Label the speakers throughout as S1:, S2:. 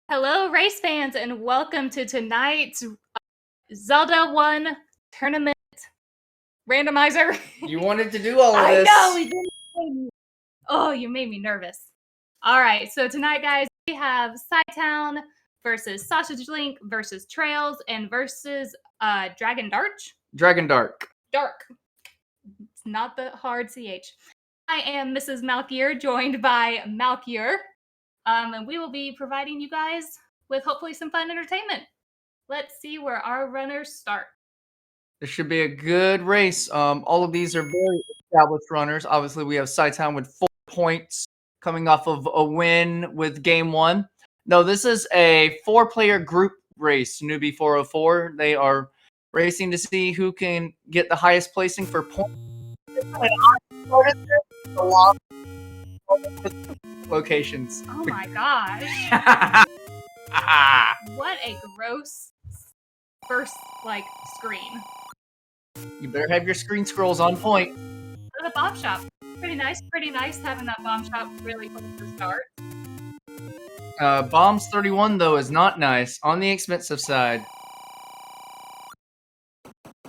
S1: Hello, race fans, and welcome to tonight's Zelda 1 tournament randomizer.
S2: You wanted to do all of this.
S1: I know, we didn't. Oh, you made me nervous. All right, so tonight, guys, we have Sci-Town versus Sausage Link versus Trails and versus Dragon Darch.
S2: Dragon Dark.
S1: Dark. It's not the hard CH. I am Mrs. Malkier, joined by Malkier. And we will be providing you guys with hopefully some fun entertainment. Let's see where our runners start.
S2: This should be a good race. All of these are very established runners. Obviously, we have Sci-Town with 4 points coming off of a win with game 1. No, this is a 4-player group race, Newbie 404. They are racing to see who can get the highest placing for points. Locations.
S1: Oh my gosh. What a gross first, screen.
S2: You better have your screen scrolls on point.
S1: The bomb shop. Pretty nice having that bomb shop really close to start.
S2: Bombs 31, though, is not nice. On the expensive side.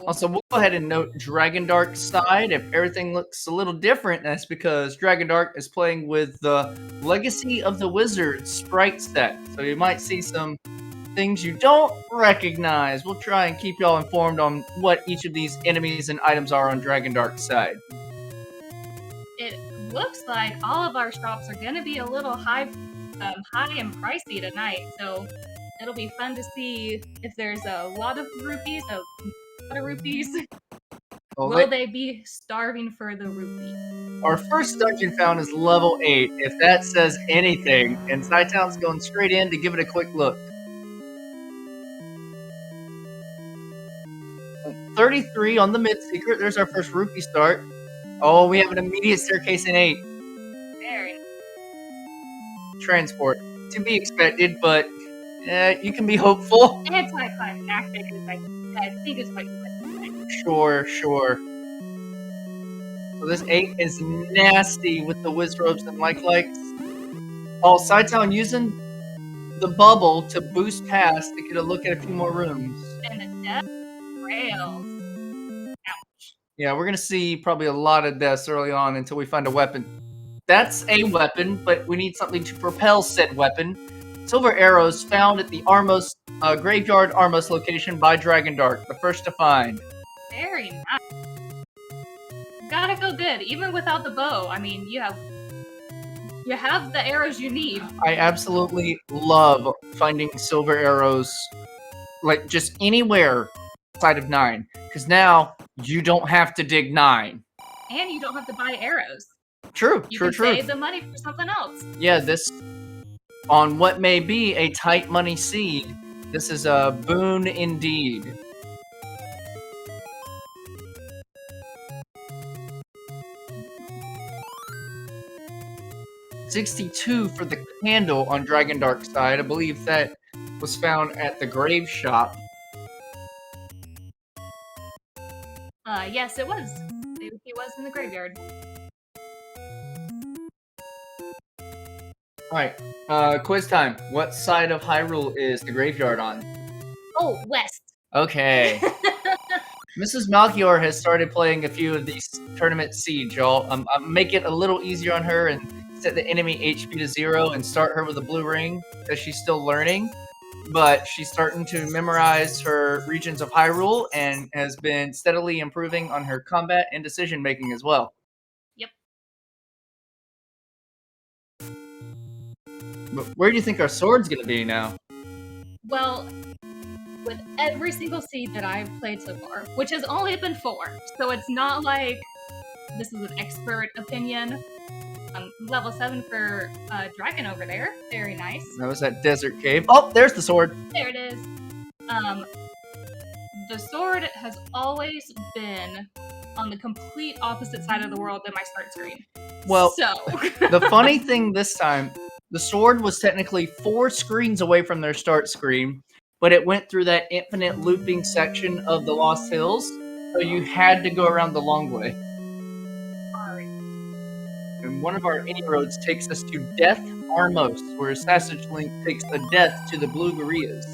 S2: Also, we'll go ahead and note Dragon Dark's side. If everything looks a little different, that's because Dragon Dark is playing with the Legacy of the Wizard sprite set. So you might see some things you don't recognize. We'll try and keep y'all informed on what each of these enemies and items are on Dragon Dark's side.
S1: It looks like all of our shops are going to be a little high and pricey tonight. So it'll be fun to see if there's a lot of rupees. Will they be starving for the rupee?
S2: Our first dungeon found is level 8, if that says anything, and Sci-Town's going straight in to give it a quick look. 33 on the mid-secret, there's our first rupee start. Oh, we have an immediate staircase in 8.
S1: Very.
S2: Transport. To be expected, but you can be hopeful.
S1: Anticlimactic, I think it's like...
S2: Sure. So this 8 is nasty with the whiz robes and likes. Oh, Sci-Town using the bubble to boost past to get a look at a few more rooms.
S1: And the death rails. Ouch.
S2: Yeah, we're going to see probably a lot of deaths early on until we find a weapon. That's a weapon, but we need something to propel said weapon. Silver arrows found at the Graveyard Armos location by Dragon Dark, the first to find.
S1: Very nice. Gotta feel good, even without the bow. I mean, you have the arrows you need.
S2: I absolutely love finding silver arrows, just anywhere outside of 9, because now you don't have to dig 9.
S1: And you don't have to buy arrows.
S2: True.
S1: You can save the money for something else.
S2: Yeah, this, on what may be a tight money seed, this is a boon indeed. $62 for the candle on Dragon Dark's side. I believe that was found at the grave shop.
S1: Yes, it was. He was in the graveyard.
S2: Alright, quiz time. What side of Hyrule is the graveyard on?
S1: Oh, west.
S2: Okay. Mrs. Malchior has started playing a few of these tournament seeds, y'all. I'm make it a little easier on her and set the enemy HP to 0 and start her with a blue ring, because she's still learning. But she's starting to memorize her regions of Hyrule and has been steadily improving on her combat and decision making as well.
S1: Yep.
S2: But where do you think our sword's gonna be now?
S1: Well, with every single seed that I've played so far, which has only been 4, so it's not like this is an expert opinion. Level 7 for Dragon over there. Very nice.
S2: That was that desert cave. Oh, there's the sword.
S1: There it is. The sword has always been on the complete opposite side of the world than my start screen.
S2: Well,
S1: so
S2: the funny thing this time, the sword was technically 4 screens away from their start screen, but it went through that infinite looping section of the Lost Hills, so you had to go around the long way.
S1: Sorry.
S2: and one of our any roads takes us to Death Armos, where Sausage Link takes a death to the Blue Gorillas.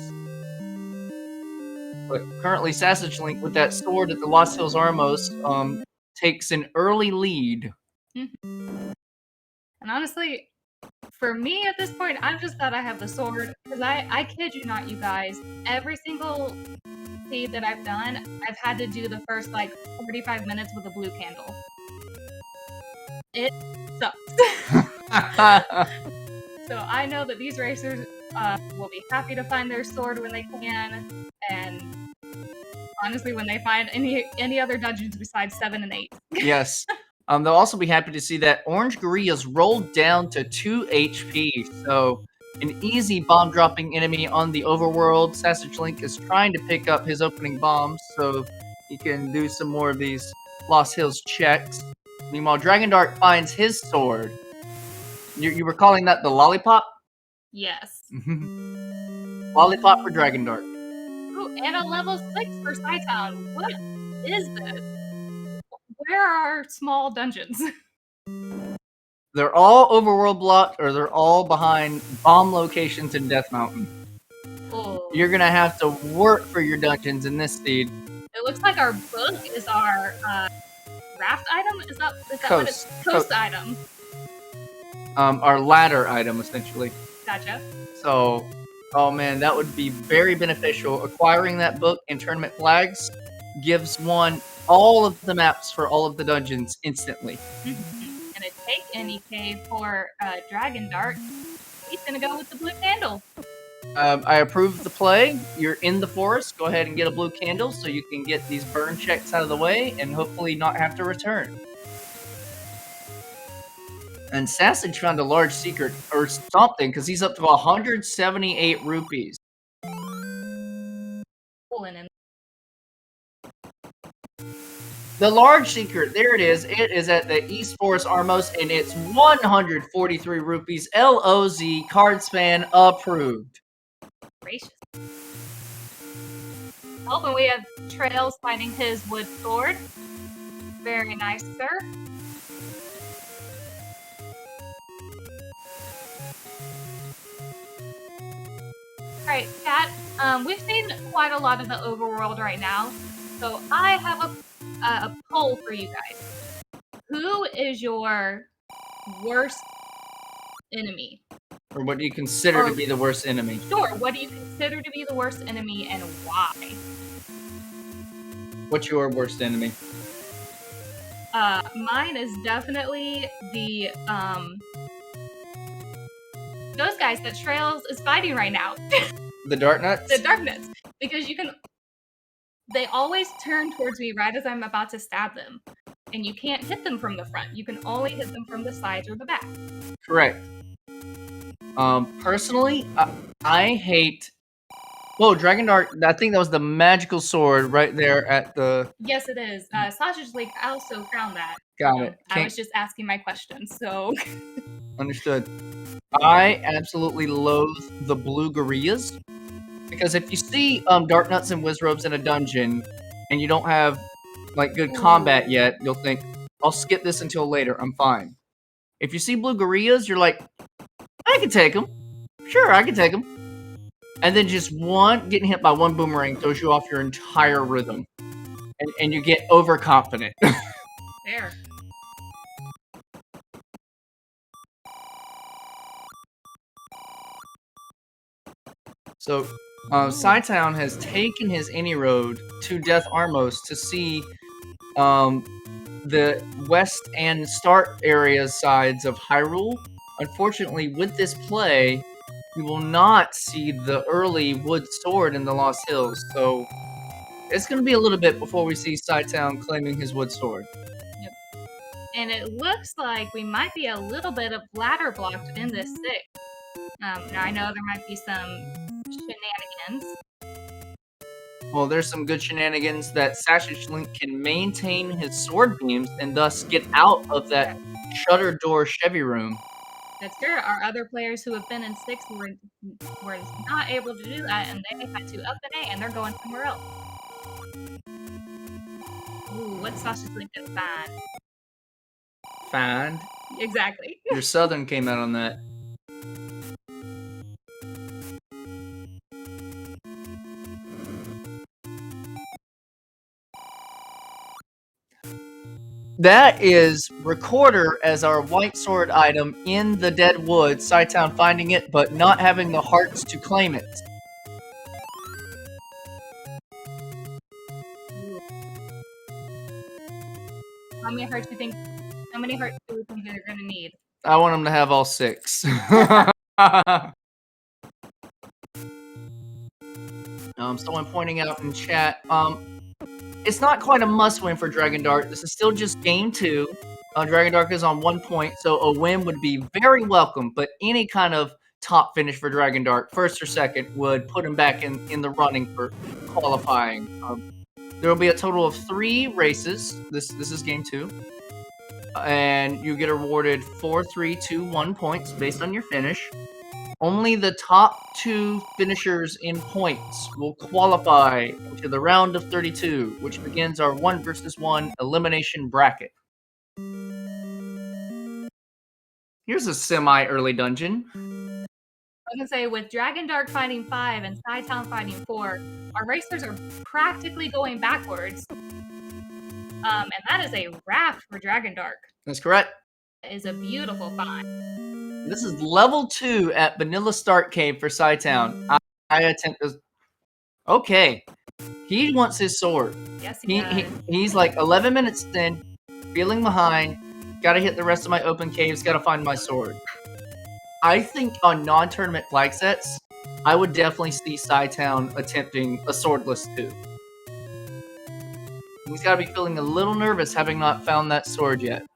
S2: But currently, Sausage Link, with that sword at the Lost Hills Armos, takes an early lead.
S1: And honestly, for me at this point, I'm just glad I have the sword, because I kid you not, you guys, every single seed that I've done, I've had to do the first, like, 45 minutes with a blue candle. It sucks. So I know that these racers will be happy to find their sword when they can, and honestly, when they find any other dungeons besides 7 and 8.
S2: Yes. They'll also be happy to see that Orange Gorilla's rolled down to 2 HP, so an easy bomb-dropping enemy on the overworld. Sausage Link is trying to pick up his opening bombs so he can do some more of these Lost Hills checks. Meanwhile, Dragon Dart finds his sword. You were calling that the Lollipop?
S1: Yes.
S2: Lollipop for Dragon Dart.
S1: Ooh, and a level 6 for Skytown. What is this? Where are our small dungeons?
S2: They're all overworld blocked, or they're all behind bomb locations in Death Mountain.
S1: Oh.
S2: You're gonna have to work for your dungeons in this seed.
S1: It looks like our book is our raft item. Is that what it's? Coast item.
S2: Our ladder item, essentially.
S1: Gotcha.
S2: So, oh man, that would be very beneficial. Acquiring that book and tournament flags gives one all of the maps for all of the dungeons instantly.
S1: And a take any cave for Dragon Dart. He's gonna go with the blue candle.
S2: I approve the play. You're in the forest. Go ahead and get a blue candle so you can get these burn checks out of the way and hopefully not have to return. And Sausage found a large secret or something because he's up to 178 rupees. The large secret, there it is. It is at the East Forest Armos, and it's 143 rupees. LOZ card span approved.
S1: Gracious. Oh, and we have Trails finding his wood sword. Very nice, sir. Alright, Kat, we've seen quite a lot of the overworld right now, so I have a poll for you guys. Who is your worst enemy?
S2: Or what do you consider to be the worst enemy?
S1: Sure, what do you consider to be the worst enemy and why?
S2: What's your worst enemy?
S1: Mine is definitely the, those guys that Trails is fighting right now.
S2: The Dart Nuts?
S1: The Dart Nuts. Because they always turn towards me right as I'm about to stab them. And you can't hit them from the front. You can only hit them from the sides or the back.
S2: Correct. Personally, I hate... Whoa, Dragon Dart, I think that was the magical sword right there at the...
S1: Yes, it is. Sausage Lake also found that.
S2: Got it.
S1: I was just asking my question, so...
S2: Understood. I absolutely loathe the blue gorillas. Because if you see Dark Nuts and Wizrobes in a dungeon, and you don't have, like, good combat yet, you'll think, I'll skip this until later, I'm fine. If you see blue gorillas, you're like, I can take them. Sure, I can take them. And then just getting hit by one boomerang throws you off your entire rhythm. And you get overconfident.
S1: Fair.
S2: So, Sci-Town has taken his any road to Death Armos to see the west and start area sides of Hyrule. Unfortunately, with this play, we will not see the early wood sword in the Lost Hills, so it's going to be a little bit before we see Sci-Town claiming his wood sword.
S1: Yep. And it looks like we might be a little bit of ladder blocked in this 6. Now I know there might be some shenanigans.
S2: Well, there's some good shenanigans that Sausage Link can maintain his sword beams and thus get out of that shutter door Chevy room.
S1: That's true. Our other players who have been in 6 were not able to do that, and they had to up an A, and they're going somewhere else. Ooh, what's Sausage Link gonna find?
S2: Find
S1: Exactly.
S2: Your Southern came out on that. That is Recorder as our white sword item in the Dead Woods. Sci-Town finding it, but not having the hearts to claim it.
S1: How many hearts do you think? How many hearts do we think they're gonna need?
S2: I want them to have all 6. Someone pointing out in chat, it's not quite a must-win for Dragon Dark. This is still just game 2. Dragon Dark is on 1 point, so a win would be very welcome, but any kind of top finish for Dragon Dark, first or second, would put him back in the running for qualifying. There will be a total of 3 races. This is game 2. And you get awarded 4, 3, 2, 1 points based on your finish. Only the top 2 finishers in points will qualify to the round of 32, which begins our 1 versus 1 elimination bracket. Here's a semi-early dungeon.
S1: I was gonna say, with Dragon Dark fighting 5 and Sci-Town fighting 4, our racers are practically going backwards. And that is a wrap for Dragon Dark.
S2: That's correct.
S1: It is a beautiful find.
S2: This is level 2 at Vanilla Start Cave for Sci-Town. I attempt to... Okay. He wants his sword.
S1: Yes, he does.
S2: He's like 11 minutes in, feeling behind, gotta hit the rest of my open caves, gotta find my sword. I think on non-tournament flag sets, I would definitely see Sci-Town attempting a swordless 2. He's gotta be feeling a little nervous having not found that sword yet.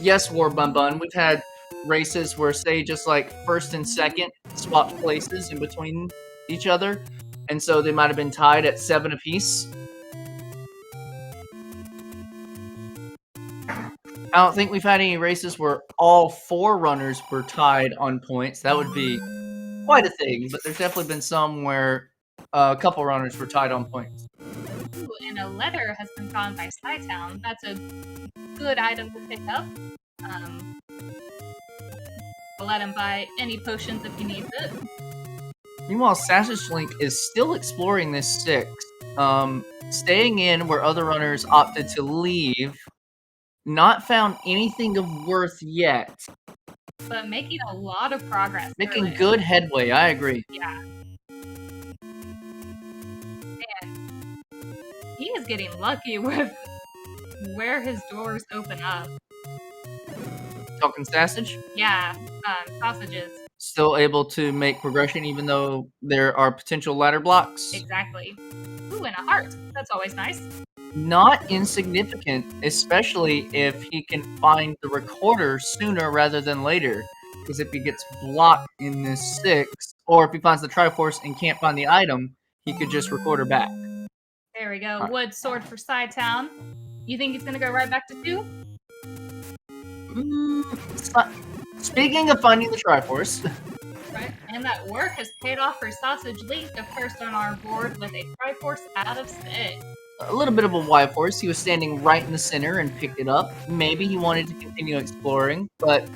S2: Yes, War Bun Bun, we've had races where, say, just like first and second swapped places in between each other, and so they might have been tied at 7 apiece. I don't think we've had any races where all 4 runners were tied on points. That would be quite a thing, but there's definitely been some where a couple runners were tied on points.
S1: Ooh, and a letter has been found by Sci-Town. That's a good item to pick up. I'll let him buy any potions if he needs it.
S2: Meanwhile, Sausage Link is still exploring this 6, staying in where other runners opted to leave. Not found anything of worth yet.
S1: But making a lot of progress.
S2: Making good headway, I agree.
S1: Yeah. And he is getting lucky with where his doors open up.
S2: Talking Sausage?
S1: Yeah, sausages.
S2: Still able to make progression even though there are potential ladder blocks.
S1: Exactly. Ooh, and a heart. That's always nice.
S2: Not insignificant, especially if he can find the recorder sooner rather than later. Because if he gets blocked in this 6, or if he finds the Triforce and can't find the item, he could just record her back.
S1: There we go. Right. Wood sword for Sci-Town. You think he's gonna go right back to 2?
S2: Speaking of finding the Triforce.
S1: Right, and that work has paid off for Sausage Link, the first on our board with a Triforce out of 6.
S2: A little bit of a Y-Force. He was standing right in the center and picked it up. Maybe he wanted to continue exploring, but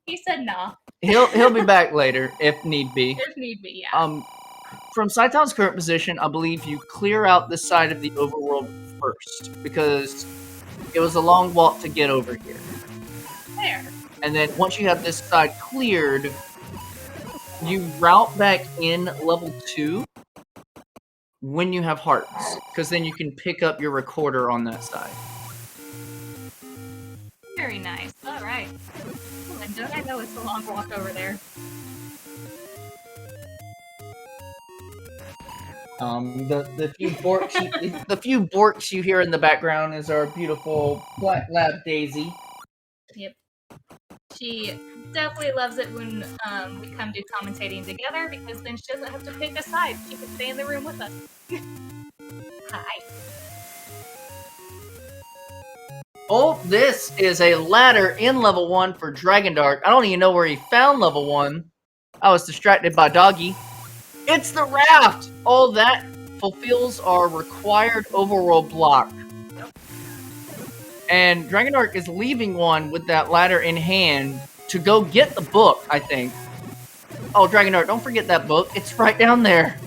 S1: he said no.
S2: He'll be back later if need be.
S1: If need be, yeah.
S2: From Sci-Town's current position, I believe you clear out this side of the overworld first because it was a long walk to get over here.
S1: There.
S2: And then once you have this side cleared, you route back in level 2 when you have hearts, because then you can pick up your recorder on that side.
S1: Very nice. All right. Ooh, and don't I know it's a long walk over there?
S2: The few borks you hear in the background is our beautiful Black Lab Daisy.
S1: Yep. She definitely loves it when we come do commentating together, because then she doesn't have to pick a side. She can stay in the room with us. Hi.
S2: Oh, this is a ladder in level 1 for Dragon Dark. I don't even know where he found level 1. I was distracted by Doggy. It's the raft! Oh, that fulfills our required overworld block. And Dragon Dark is leaving one with that ladder in hand to go get the book, I think. Oh, Dragon Dark, don't forget that book. It's right down there.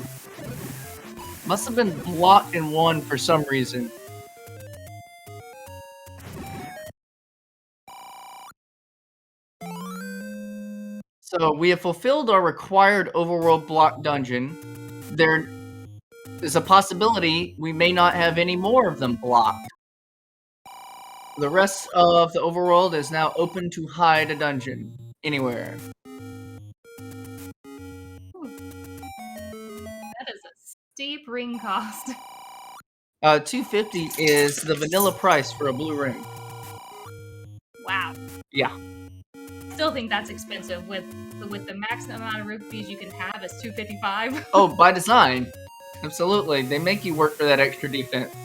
S2: Must have been blocked in one for some reason. So we have fulfilled our required overworld block dungeon. There is a possibility we may not have any more of them blocked. The rest of the overworld is now open to hide a dungeon anywhere.
S1: That is a steep ring cost.
S2: $250 is the vanilla price for a blue ring.
S1: Wow.
S2: Yeah.
S1: Still think that's expensive with the maximum amount of rupees you can have is $255.
S2: Oh, by design. Absolutely. They make you work for that extra defense.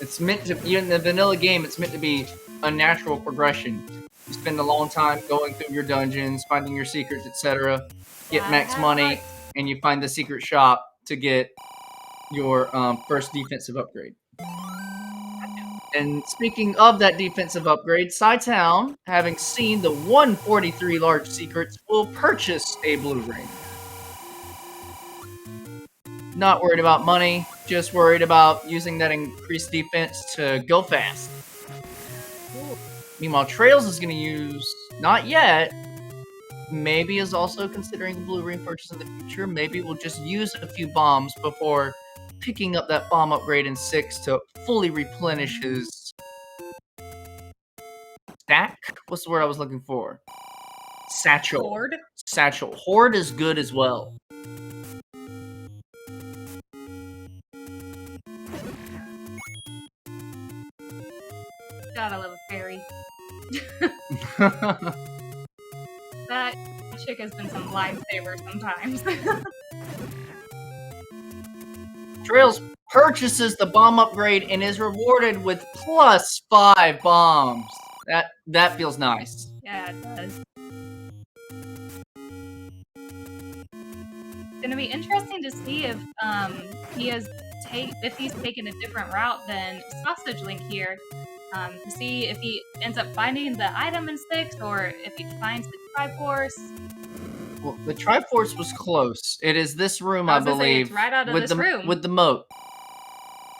S2: It's meant to, even in the vanilla game, it's meant to be a natural progression. You spend a long time going through your dungeons, finding your secrets, etc. Get max money, and you find the secret shop to get your first defensive upgrade. And speaking of that defensive upgrade, Town, having seen the 143 large secrets, will purchase a blue ring. Not worried about money, just worried about using that increased defense to go fast. Meanwhile, Trails is going to use, not yet, maybe is also considering a blue ring purchase in the future. Maybe we'll just use a few bombs before picking up that bomb upgrade in 6 to fully replenish his stack? What's the word I was looking for? Satchel.
S1: Hoard?
S2: Satchel. Hoard is good as well.
S1: God, I love a fairy. That chick has been some lifesaver sometimes.
S2: Trails purchases the bomb upgrade and is rewarded with +5 bombs. That feels nice.
S1: Yeah, it does. It's gonna be interesting to see if he's taken a different route than Sausage Link here. To see if he ends up finding the item in 6 or if he finds the Triforce.
S2: Well, the Triforce was close. It is this room, I believe.
S1: It's right out of
S2: with
S1: this
S2: the,
S1: room.
S2: With the moat.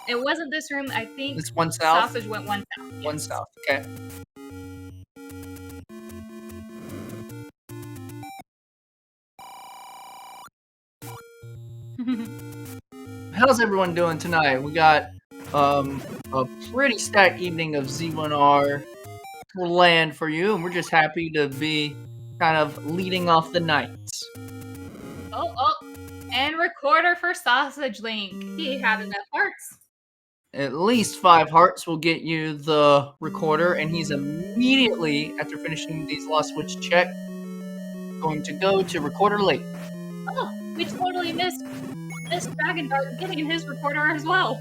S1: It wasn't this room. I think
S2: it's one south?
S1: Sausage went one south. Yes.
S2: One south, okay. How's everyone doing tonight? We got a pretty stacked evening of Z1R planned for you, and we're just happy to be kind of leading off the night.
S1: Oh, and recorder for Sausage Link. He had enough hearts.
S2: At least 5 hearts will get you the recorder, and he's immediately, after finishing these Lost Witch check, going to go to Recorder Lake.
S1: Oh, we totally missed Dragon Dark getting his recorder as well.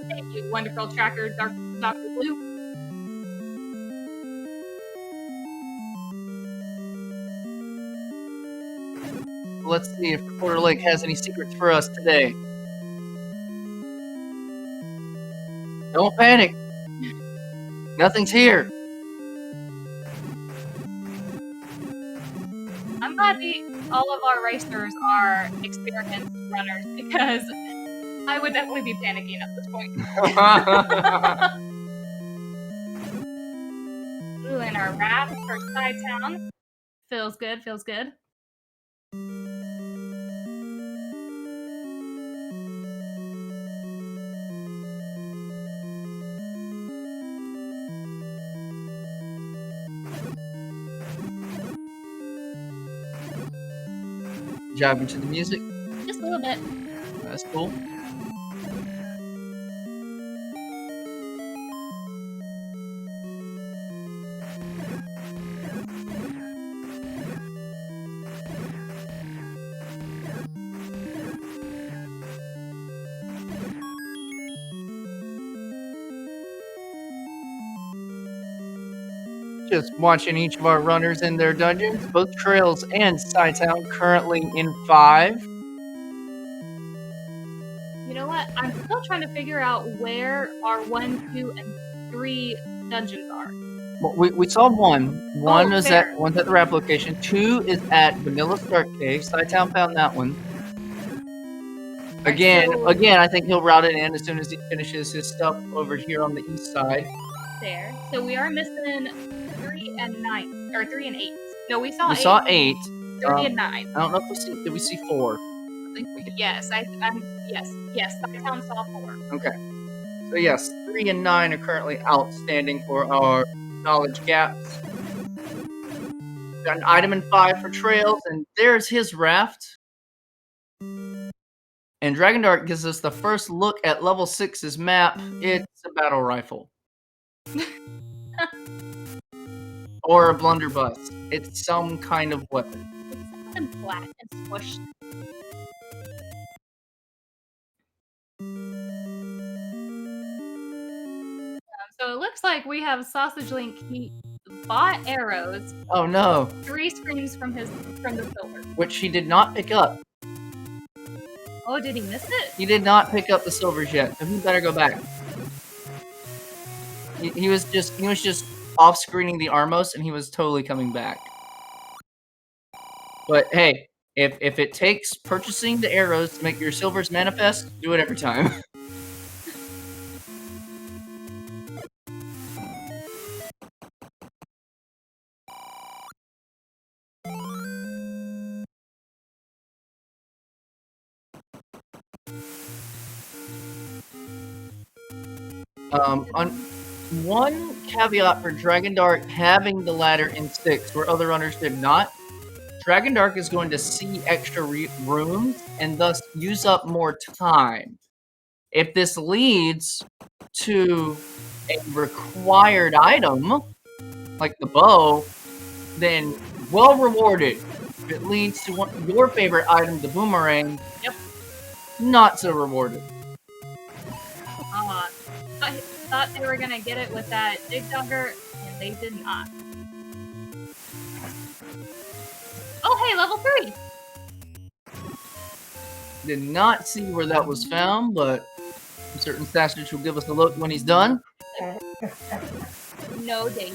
S1: Thank you, wonderful tracker, Dr. Blue.
S2: Let's see if Recorder Lake has any secrets for us today. Don't panic. Nothing's here.
S1: I'm glad all of our racers are experienced runners because I would definitely be panicking at this point. Ooh, and our raft for Town. Feels good, feels good.
S2: Jabbing to the music.
S1: Just a little bit.
S2: That's cool. Just watching each of our runners in their dungeons. Both Trails and Town currently in 5.
S1: I'm still trying to figure out where our 1, 2, and 3 dungeons are.
S2: Well, we saw one. One is
S1: fair.
S2: one's at the rap location. 2 is at Vanilla Start Cave. Sci-Town found that one. Again, I think he'll route it in as soon as he finishes his stuff over here on the east side.
S1: There. So we are missing 3 and 9, or 3 and 8. No, we saw 8.
S2: We saw 8.
S1: 3 and 9.
S2: I don't know if did we see 4? I think we did.
S1: Yes, yes. Sci-Town saw 4.
S2: Okay. So yes, 3 and 9 are currently outstanding for our knowledge gaps. Got an item in 5 for trails, and there's his raft. And Dragon Dart gives us the first look at level 6's map. It's a battle rifle. Or a blunderbuss. It's some kind of weapon.
S1: It's something flat and squished. So it looks like we have Sausage Link. He bought arrows.
S2: Oh no!
S1: 3 screams from the silver,
S2: which he did not pick up.
S1: Oh, did he miss it?
S2: He did not pick up the silvers yet, so he better go back. He was just off screening the Armos, and he was totally coming back. But hey, if it takes purchasing the arrows to make your silvers manifest, do it every time. On one caveat for Dragon Dart having the ladder in 6 where other runners did not, Dragon Dart is going to see extra rooms and thus use up more time. If this leads to a required item, like the bow, then well rewarded. If it leads to your favorite item, the boomerang,
S1: yep,
S2: not so rewarded.
S1: I thought they were gonna get it with that dig dugger, and they did not. Oh, hey, level 3!
S2: Did not see where that was found, but certain Sastage will give us a look when he's done.
S1: No daisy.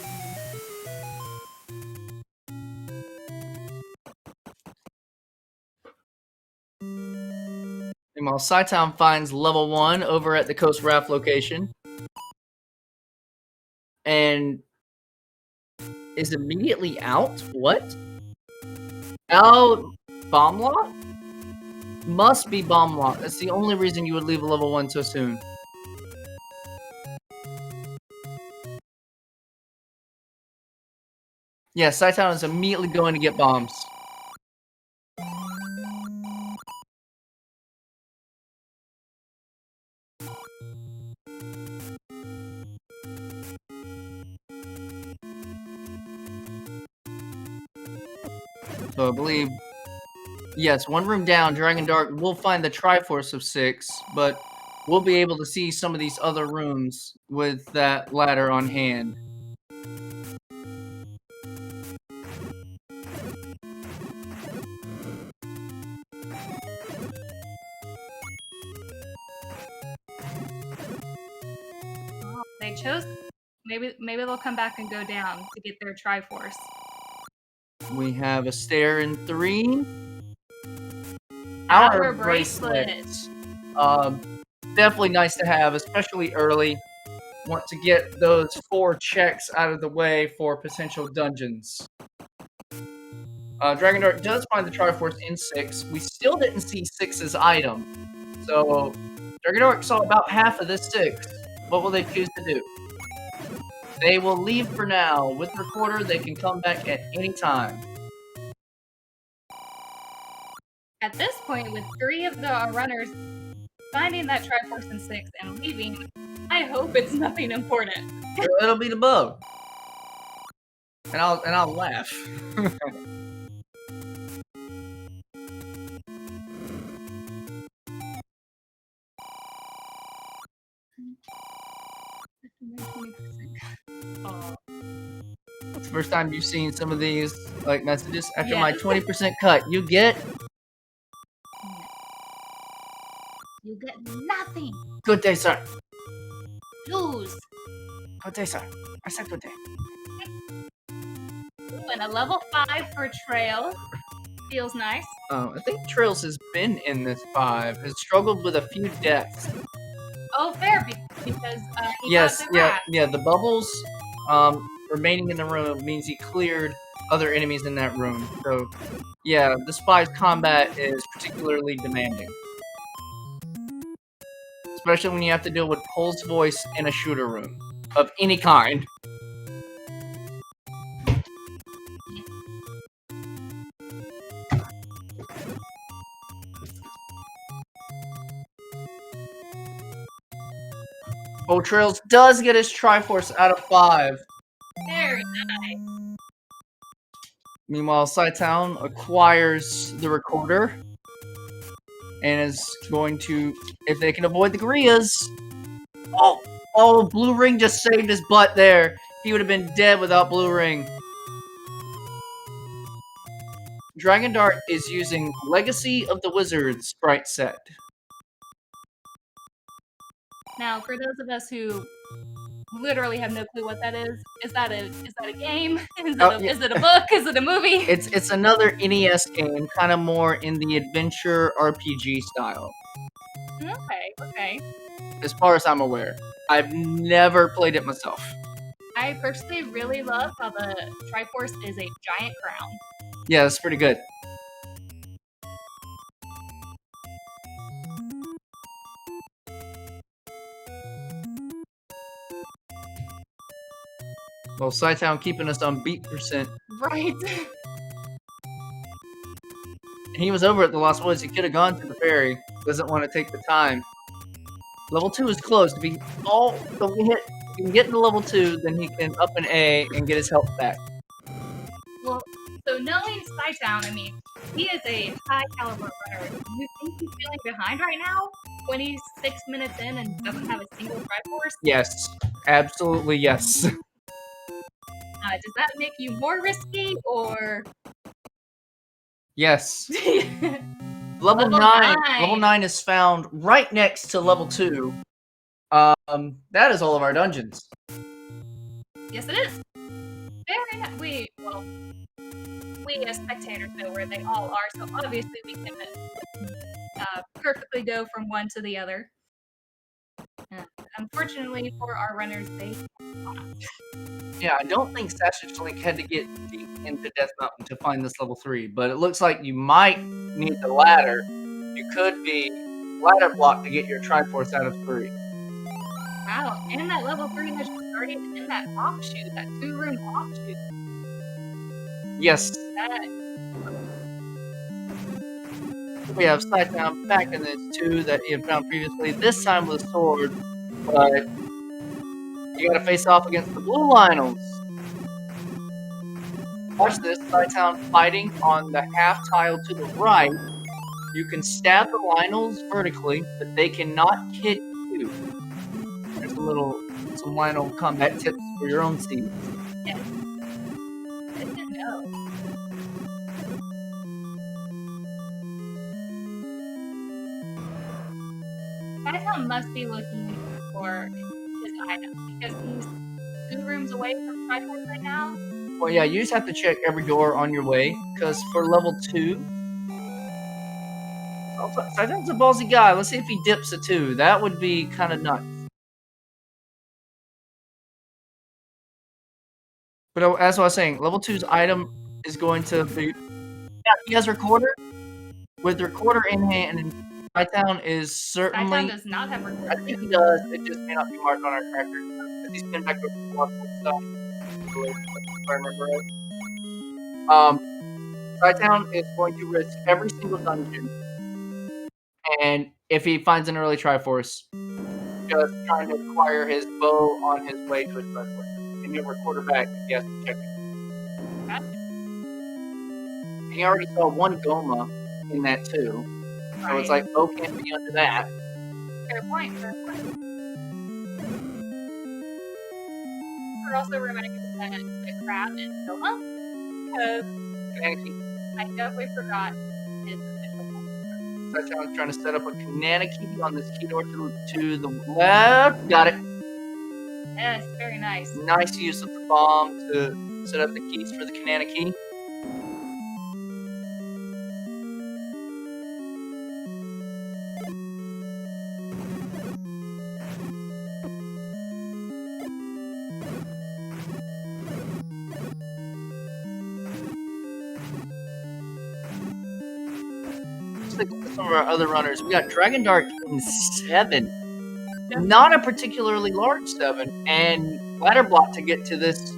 S2: Meanwhile, Sci-Town finds level 1 over at the Coast Raft location. And is immediately out? What? Oh, bomb lock? Must be bomb lock. That's the only reason you would leave a level 1 so soon. Yeah, Sci-Town is immediately going to get bombs. So I believe, yes, one room down, Dragon Dart will find the Triforce of 6, but we'll be able to see some of these other rooms with that ladder on hand.
S1: Oh, they chose. Maybe they'll come back and go down to get their Triforce.
S2: We have a stair in 3.
S1: Our bracelet.
S2: Definitely nice to have, especially early. Want to get those 4 checks out of the way for potential dungeons. Dragon Dart does find the Triforce in 6. We still didn't see 6's item. So, Dragon Dart saw about half of this 6. What will they choose to do? They will leave for now. With Recorder, they can come back at any time.
S1: At this point, with 3 of the runners finding that Triforce in 6 and leaving, I hope it's nothing important.
S2: It'll be the bow. And I'll laugh. It's the first time you've seen some of these like messages. After my 20% cut, you get
S1: You get nothing.
S2: Good day, sir.
S1: Lose.
S2: Good day, sir. I said good day.
S1: Ooh, and a level 5 for Trail. Feels nice.
S2: I think Trails has been in this 5. Has struggled with a few deaths.
S1: Oh, fair, because he got the grass.
S2: Yeah. The bubbles remaining in the room means he cleared other enemies in that room. So, yeah, this 5's combat is particularly demanding. Especially when you have to deal with Pole's voice in a shooter room of any kind. Oh, Trails does get his Triforce out of 5.
S1: Very nice.
S2: Meanwhile, Sci-Town acquires the recorder and is going to, if they can avoid the Grias. Oh, Blue Ring just saved his butt there. He would have been dead without Blue Ring. Dragon Dart is using Legacy of the Wizards sprite set.
S1: Now, for those of us who literally have no clue what that is that a game? Is it a book? Is it a movie?
S2: It's another NES game, kind of more in the adventure RPG style.
S1: Okay.
S2: As far as I'm aware, I've never played it myself.
S1: I personally really love how the Triforce is a giant crown.
S2: Yeah, that's pretty good. Well, Sci-Town keeping us on beat percent.
S1: Right.
S2: He was over at the Lost Woods. He could have gone to the ferry. Doesn't want to take the time. Level 2 is close to be. Oh, so he can get into level 2, then he can up an A and get his health back.
S1: Well, so knowing Sci-Town, I mean, he is a high caliber runner. Do you think he's feeling behind right now? 26 minutes in and doesn't have a single Triforce?
S2: Yes, absolutely yes.
S1: Does that make you more risky or?
S2: Yes. Level 9. Level 9 is found right next to level 2. That is all of our dungeons.
S1: Yes, it is. Very nice. We as spectators know where they all are, so obviously we can perfectly go from one to the other. Unfortunately for our runners, they cannot.
S2: Yeah, I don't think Sasha Link had to get deep into Death Mountain to find this level 3, but it looks like you might need the ladder. You could be ladder block to get your Triforce out of 3.
S1: Wow, and that level 3 has started in that offshoot, that 2-room offshoot.
S2: Yes. We have Sci-Town back in this 2 that he had found previously, this time with a sword, but you gotta face off against the blue Lionels. Watch this, Sci-Town fighting on the half tile to the right. You can stab the Lionels vertically, but they cannot hit you. There's some Lionel combat tips for your own team.
S1: Yes. I didn't know. Sci-Town must be looking for his item because he's 2 rooms away from Triforce right now.
S2: Well, yeah, you just have to check every door on your way, because for level 2, Sci-Town's a ballsy guy. Let's see if he dips a 2. That would be kind of nuts. But as I was saying, level 2's item is going to be... Yeah, he has Recorder. With Recorder in hand, and Sci-Town is certainly...
S1: Sci-Town does not have Recorder.
S2: I think he does. It just may not be marked on our tracker. Because he's been back with multiple stuff. If I remember right. Sci-Town is going to risk every single dungeon. And if he finds an early Triforce, just trying to acquire his bow on his way to his Triforce. And he'll Recorder back if he has to check it. He already saw 1 Goma in that too. Right. So it's like, oh, can't be under that.
S1: Fair point. We're also reminding that the crab is Goma, because I definitely forgot his official name.
S2: Side-town's trying to set up a Kanana key on this key door to the left. Got it.
S1: Yes, very nice.
S2: Nice use of the bomb to set up the keys for the Kanana key. Like some of our other runners, we got Dragon Dark in 7. Not a particularly large 7, and ladder block to get to this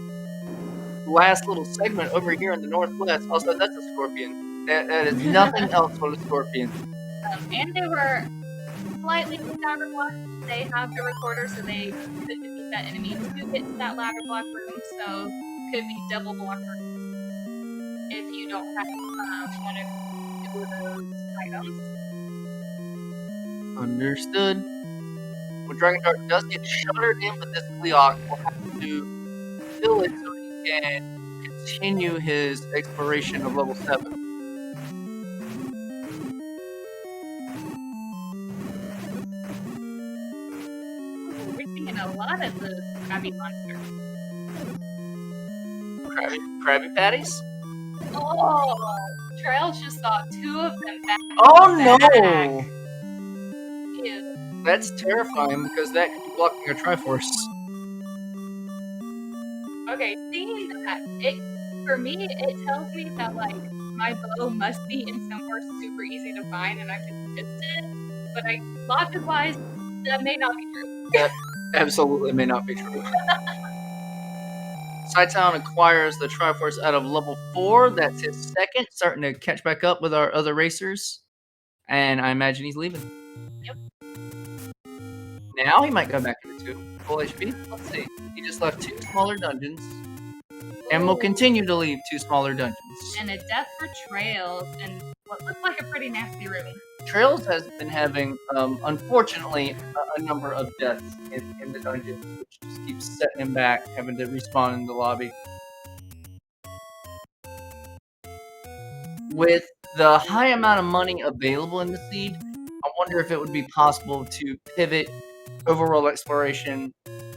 S2: last little segment over here in the northwest. Also, that's a scorpion. That is nothing else but a scorpion.
S1: And they were slightly ladder block. They have the recorder, so they could defeat that enemy to get to that ladder block room. So could be double block rooms if you don't have one of two of those items.
S2: Understood. When Dragon Dark does get shuttered in with this Leok, we'll have to kill it so he can continue his exploration of level 7.
S1: We're seeing a lot of those crabby monsters.
S2: Krabby Patties?
S1: Oh, Trails just saw 2 of them back.
S2: Oh no!
S1: Ew.
S2: That's terrifying because that could be blocking a Triforce.
S1: Okay, seeing that, for me, it tells me that, like, my bow must be in somewhere super easy to find and I just missed it. But logic-wise, that may not be true.
S2: That absolutely may not be true. Side-Town acquires the Triforce out of level 4. That's his second, starting to catch back up with our other racers. And I imagine he's leaving.
S1: Yep.
S2: Now he might go back into 2. Full HP. Let's see. He just left 2 smaller dungeons. And will continue to leave 2 smaller dungeons.
S1: And a death for Trails, and what looks like a pretty nasty room.
S2: Trails has been having, unfortunately, a number of deaths in the dungeons, which just keeps setting him back, having to respawn in the lobby. With the high amount of money available in the seed, I wonder if it would be possible to pivot overworld exploration,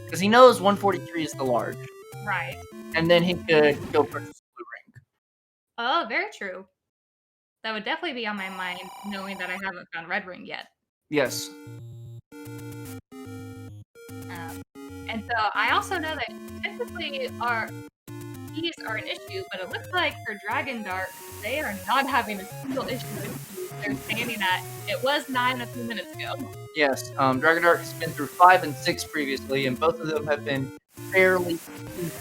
S2: because he knows 143 is the large.
S1: Right.
S2: And then he could go purchase a blue ring.
S1: Oh, very true. That would definitely be on my mind, knowing that I haven't found Red Ring yet.
S2: Yes.
S1: And so I also know that typically our keys are an issue, but it looks like for Dragon Dark, they are not having a single issue with keys. They're standing at, it was 9 a few minutes ago.
S2: Yes, Dragon Dark has been through 5 and 6 previously, and both of them have been fairly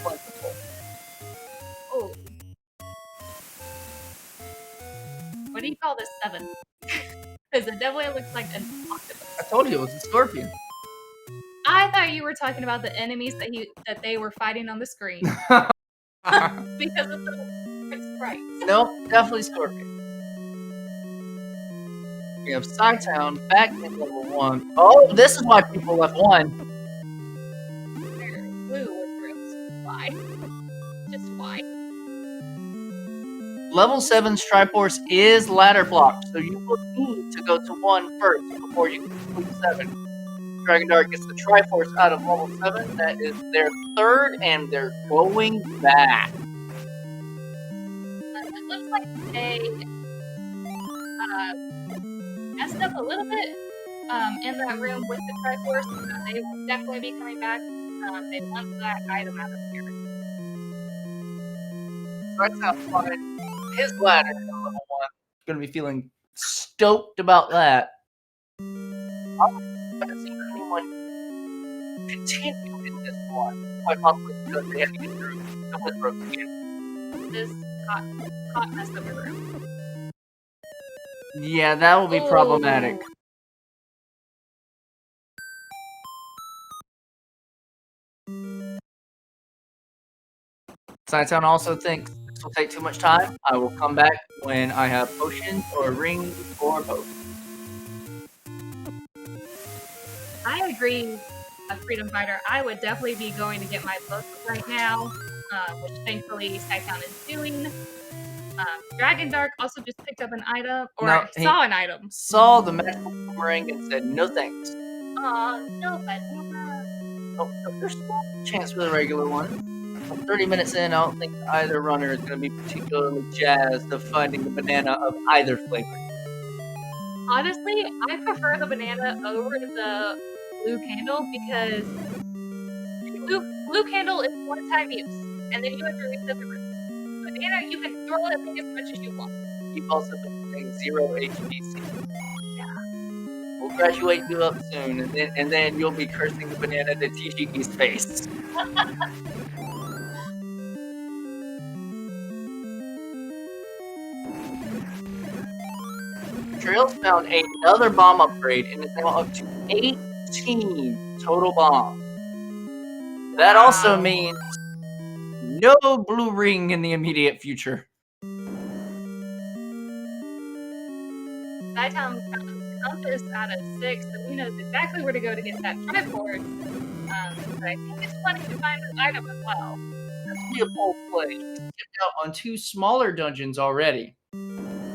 S2: plentiful.
S1: Oh. What do you call this 7? Because it definitely looks like an octopus.
S2: I told you it was a scorpion.
S1: I thought you were talking about the enemies that they were fighting on the screen. Because of the sprites.
S2: Nope, definitely scorpion. We have Sci-Town back in level 1. Oh, this is why people left 1.
S1: Blue with rooms. Why? Just why?
S2: Level 7's Triforce is ladder blocked, so you will need to go to 1 first before you can complete 7. Dragon Dark gets the Triforce out of level 7. That is their 3rd, and they're going back.
S1: It looks like they messed up a little bit in that room with the Triforce, so they will definitely be coming back. They want that item out of here.
S2: So that's how fun his ladder in level 1. Gonna be feeling stoked about that. I haven't seen anyone continue in this one. Quite possibly because they had to get through the Withrow again.
S1: This hot mess of a room.
S2: Yeah, that will be problematic. Sci-Town also thinks this will take too much time. I will come back when I have potions or rings or both.
S1: I agree, Freedom Fighter. I would definitely be going to get my book right now, which thankfully Sci-Town is doing. Dragon Dark also just picked up an item, or
S2: No, he
S1: saw an item.
S2: saw the magical boomerang and said, "No thanks."
S1: Aw, no banana.
S2: Oh, there's still a chance for the regular one. 30 minutes in, I don't think either runner is going to be particularly jazzed of finding the banana of either flavor.
S1: Honestly, I prefer the banana over the blue candle because blue candle is one-time use, and then you have to reset the room. Banana, you can throw that thing as much as you want.
S2: You've also been playing 0 HPC.
S1: Yeah.
S2: We'll graduate you up soon, and then you'll be cursing the banana to TGE's face. Trails found another bomb upgrade and is now up to 18 total bombs. That also means no blue ring in the immediate future.
S1: Nighttime found a compass out of 6, so he knows exactly where to go to get that Triforce. But I think it's planning to find an item as well.
S2: This will be a bold play. He's skipped out on 2 smaller dungeons already.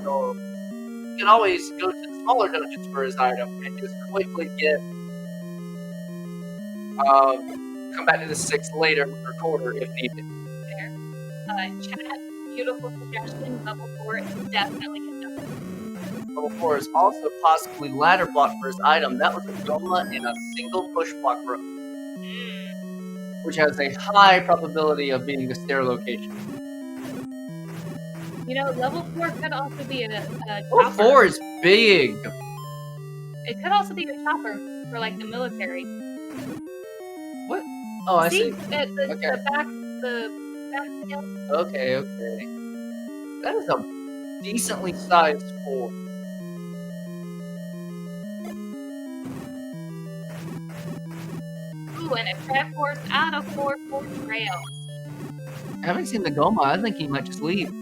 S2: So he can always go to the smaller dungeons for his item and just quickly get come back to the 6 later with recorder if needed.
S1: There. Chat, beautiful suggestion. Level 4 is definitely a no.
S2: Level 4 is also possibly ladder block for his item. That was a Goma in a single push block room, which has a high probability of being a stair location.
S1: You know, level 4 could also be a
S2: Level
S1: chopper.
S2: 4 is big.
S1: It could also be a chopper for like the military.
S2: What? Oh, I see.
S1: The back hill.
S2: Okay. That is a decently sized 4.
S1: Ooh, and a Triforce out of 4 trails.
S2: I haven't seen the Goma. I think he might just leave.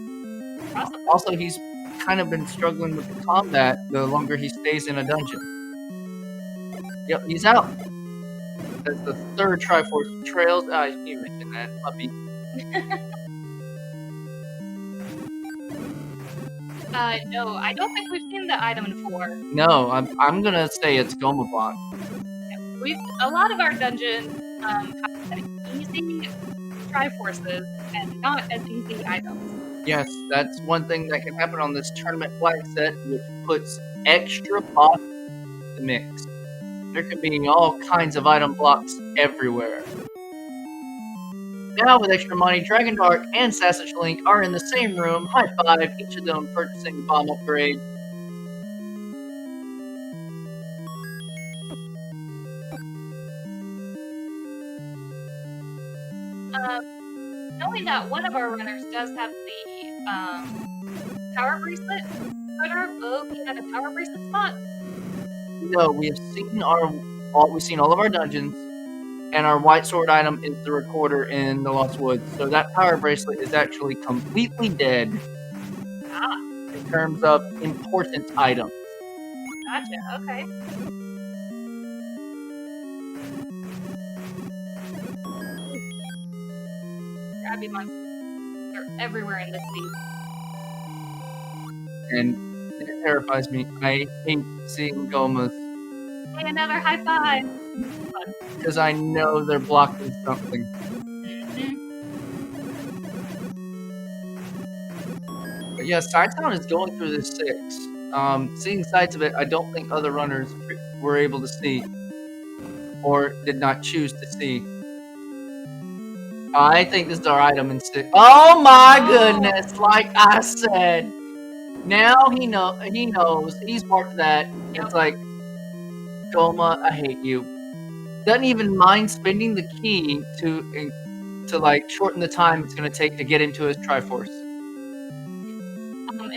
S1: Awesome.
S2: Also, he's kind of been struggling with the combat the longer he stays in a dungeon. Yep, he's out. That's the 3rd Triforce Trails. You mentioned that. Puppy.
S1: No, I don't think we've seen the item in 4.
S2: No, I'm gonna say it's Goma block.
S1: A lot of our dungeons have easy Triforces and not as easy items.
S2: Yes, that's one thing that can happen on this tournament flag set, which puts extra boss in the mix. There could be all kinds of item blocks everywhere. Now, with extra money, Dragon Dark and Sassage Link are in the same room. High five, each of them purchasing bomb upgrade.
S1: Knowing that one of our runners does have the power bracelet, could our bow be at a power bracelet spot?
S2: No, we've seen all of our dungeons, and our white sword item is the recorder in the Lost Woods. So that power bracelet is actually completely dead in terms of important items.
S1: Gotcha. Okay. Grabby monsters. They're everywhere in the sea.
S2: And it terrifies me. I hate seeing Gomas
S1: Hey, another high five.
S2: because I know they're blocking something. But yeah, Sidetown is going through this 6. Seeing sides of it, I don't think other runners were able to see or did not choose to see. I think this is our item in 6. Oh my goodness! Like I said, now he knows. He's marked that. It's like, Goma, I hate you. Doesn't even mind spending the key to like shorten the time it's going to take to get into his Triforce.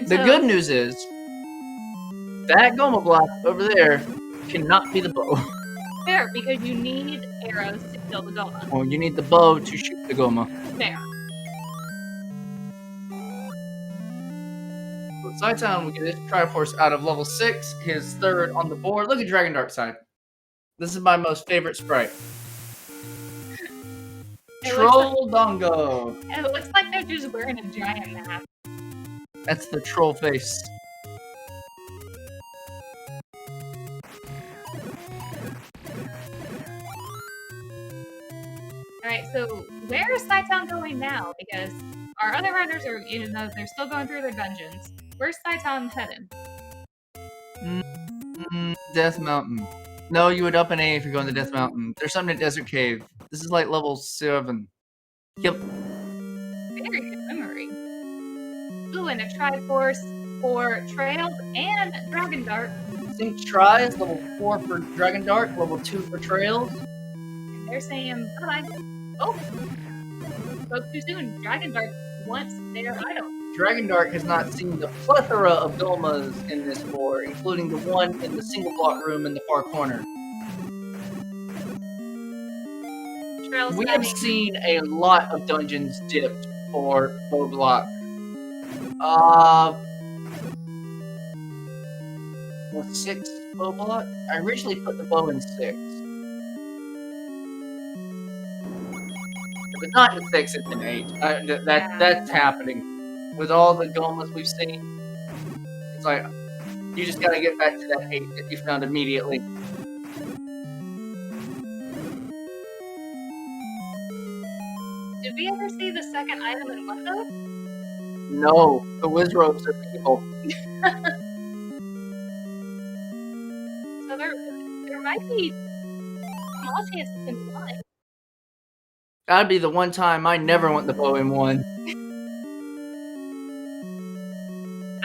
S2: The good news is that Goma block over there cannot be the bow.
S1: Fair, because you need arrows to kill the Goma.
S2: Well, you need the bow to shoot the Goma.
S1: Fair.
S2: So Sidetown, we get his Triforce out of level 6, his 3rd on the board. Look at Dragon Dark side. This is my most favorite sprite. Troll Dongo.
S1: It looks like they're just wearing a giant mask.
S2: That's the troll face.
S1: Alright, so where is Saitown going now? Because our other runners are, even though they're still going through their dungeons, where's Saitown heading?
S2: Death Mountain. No, you would up an A if you're going to Death Mountain. There's something at Desert Cave. This is like level 7. Yep.
S1: Very good memory. Ooh, and a Triforce for Trails and Dragon Dart.
S2: I think Tri is level 4 for Dragon Dart, level 2 for Trails.
S1: And they're saying bye-bye. Oh! Spoke too soon. Dragon Dart wants their item.
S2: Dragon Dart has not seen the plethora of Dolmas in this floor, including the one in the single block room in the far corner.
S1: Trails
S2: We have seen a lot of dungeons dipped for bow block. What, 6 bow block? I originally put the bow in 6. If it's not in 6, it's in 8. That's happening. With all the Golems we've seen, it's like, you just gotta get back to that 8 that you found immediately.
S1: Did we ever see the second item in Limbo?
S2: No, the Wizrobes are people.
S1: So there might be small chances in one.
S2: That'd be the one time I never want the bow in 1.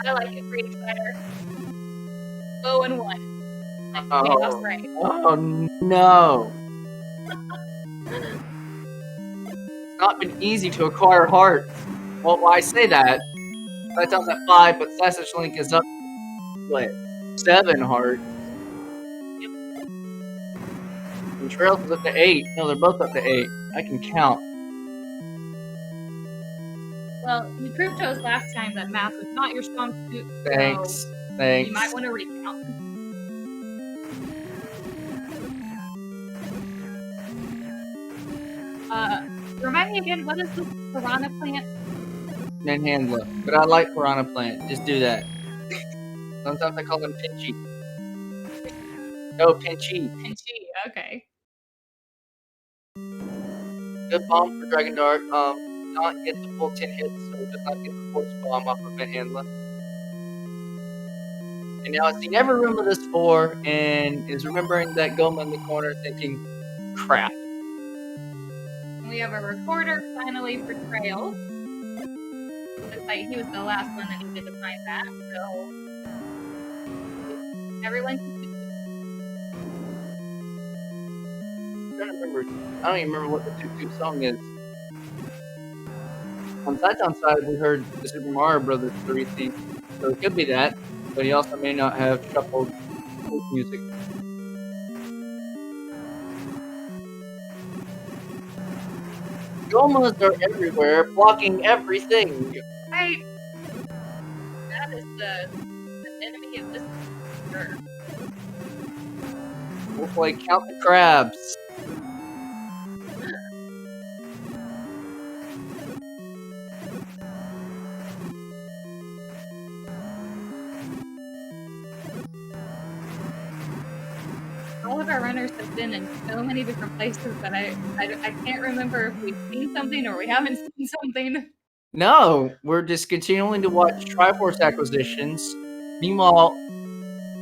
S1: I like it for each better. Bow and 1. Like
S2: Oh.
S1: Right.
S2: Oh no! It's not been easy to acquire hearts. Well, why I say that? That sounds at 5, but Sausage Link is up what? 7 hearts.
S1: Yep.
S2: And Trails is up to 8. No, they're both up to 8. I can count.
S1: Well, you proved to us last time that math was not your strong suit.
S2: Thanks.
S1: So
S2: Thanks.
S1: you might want to recount. Remind me again, what is this piranha plant?
S2: Manhandler. But I like Piranha Plant. Just do that. Sometimes I call them Pinchy. No, Pinchy.
S1: Pinchy, okay.
S2: Good bomb for Dragon Dart. Not get the full 10 hits, so does not get the force bomb off of Manhandler. And now it's seen every room of this 4 and is remembering that Goma in the corner thinking, crap.
S1: We have a recorder finally for Trails. Looks like he was the last one that needed to find that, so everyone can see.
S2: I don't even remember what the Toot Toot song is. On Saitown's side, we heard the Super Mario Brothers 3 theme, so it could be that, but he also may not have shuffled music. Gomas are everywhere, blocking everything.
S1: Right. That is the enemy of this sure.
S2: We'll play Count the Crabs.
S1: All of our runners have been in so many different places that I can't remember if we've seen something or we haven't seen something.
S2: No, we're just continuing to watch Triforce acquisitions. Meanwhile,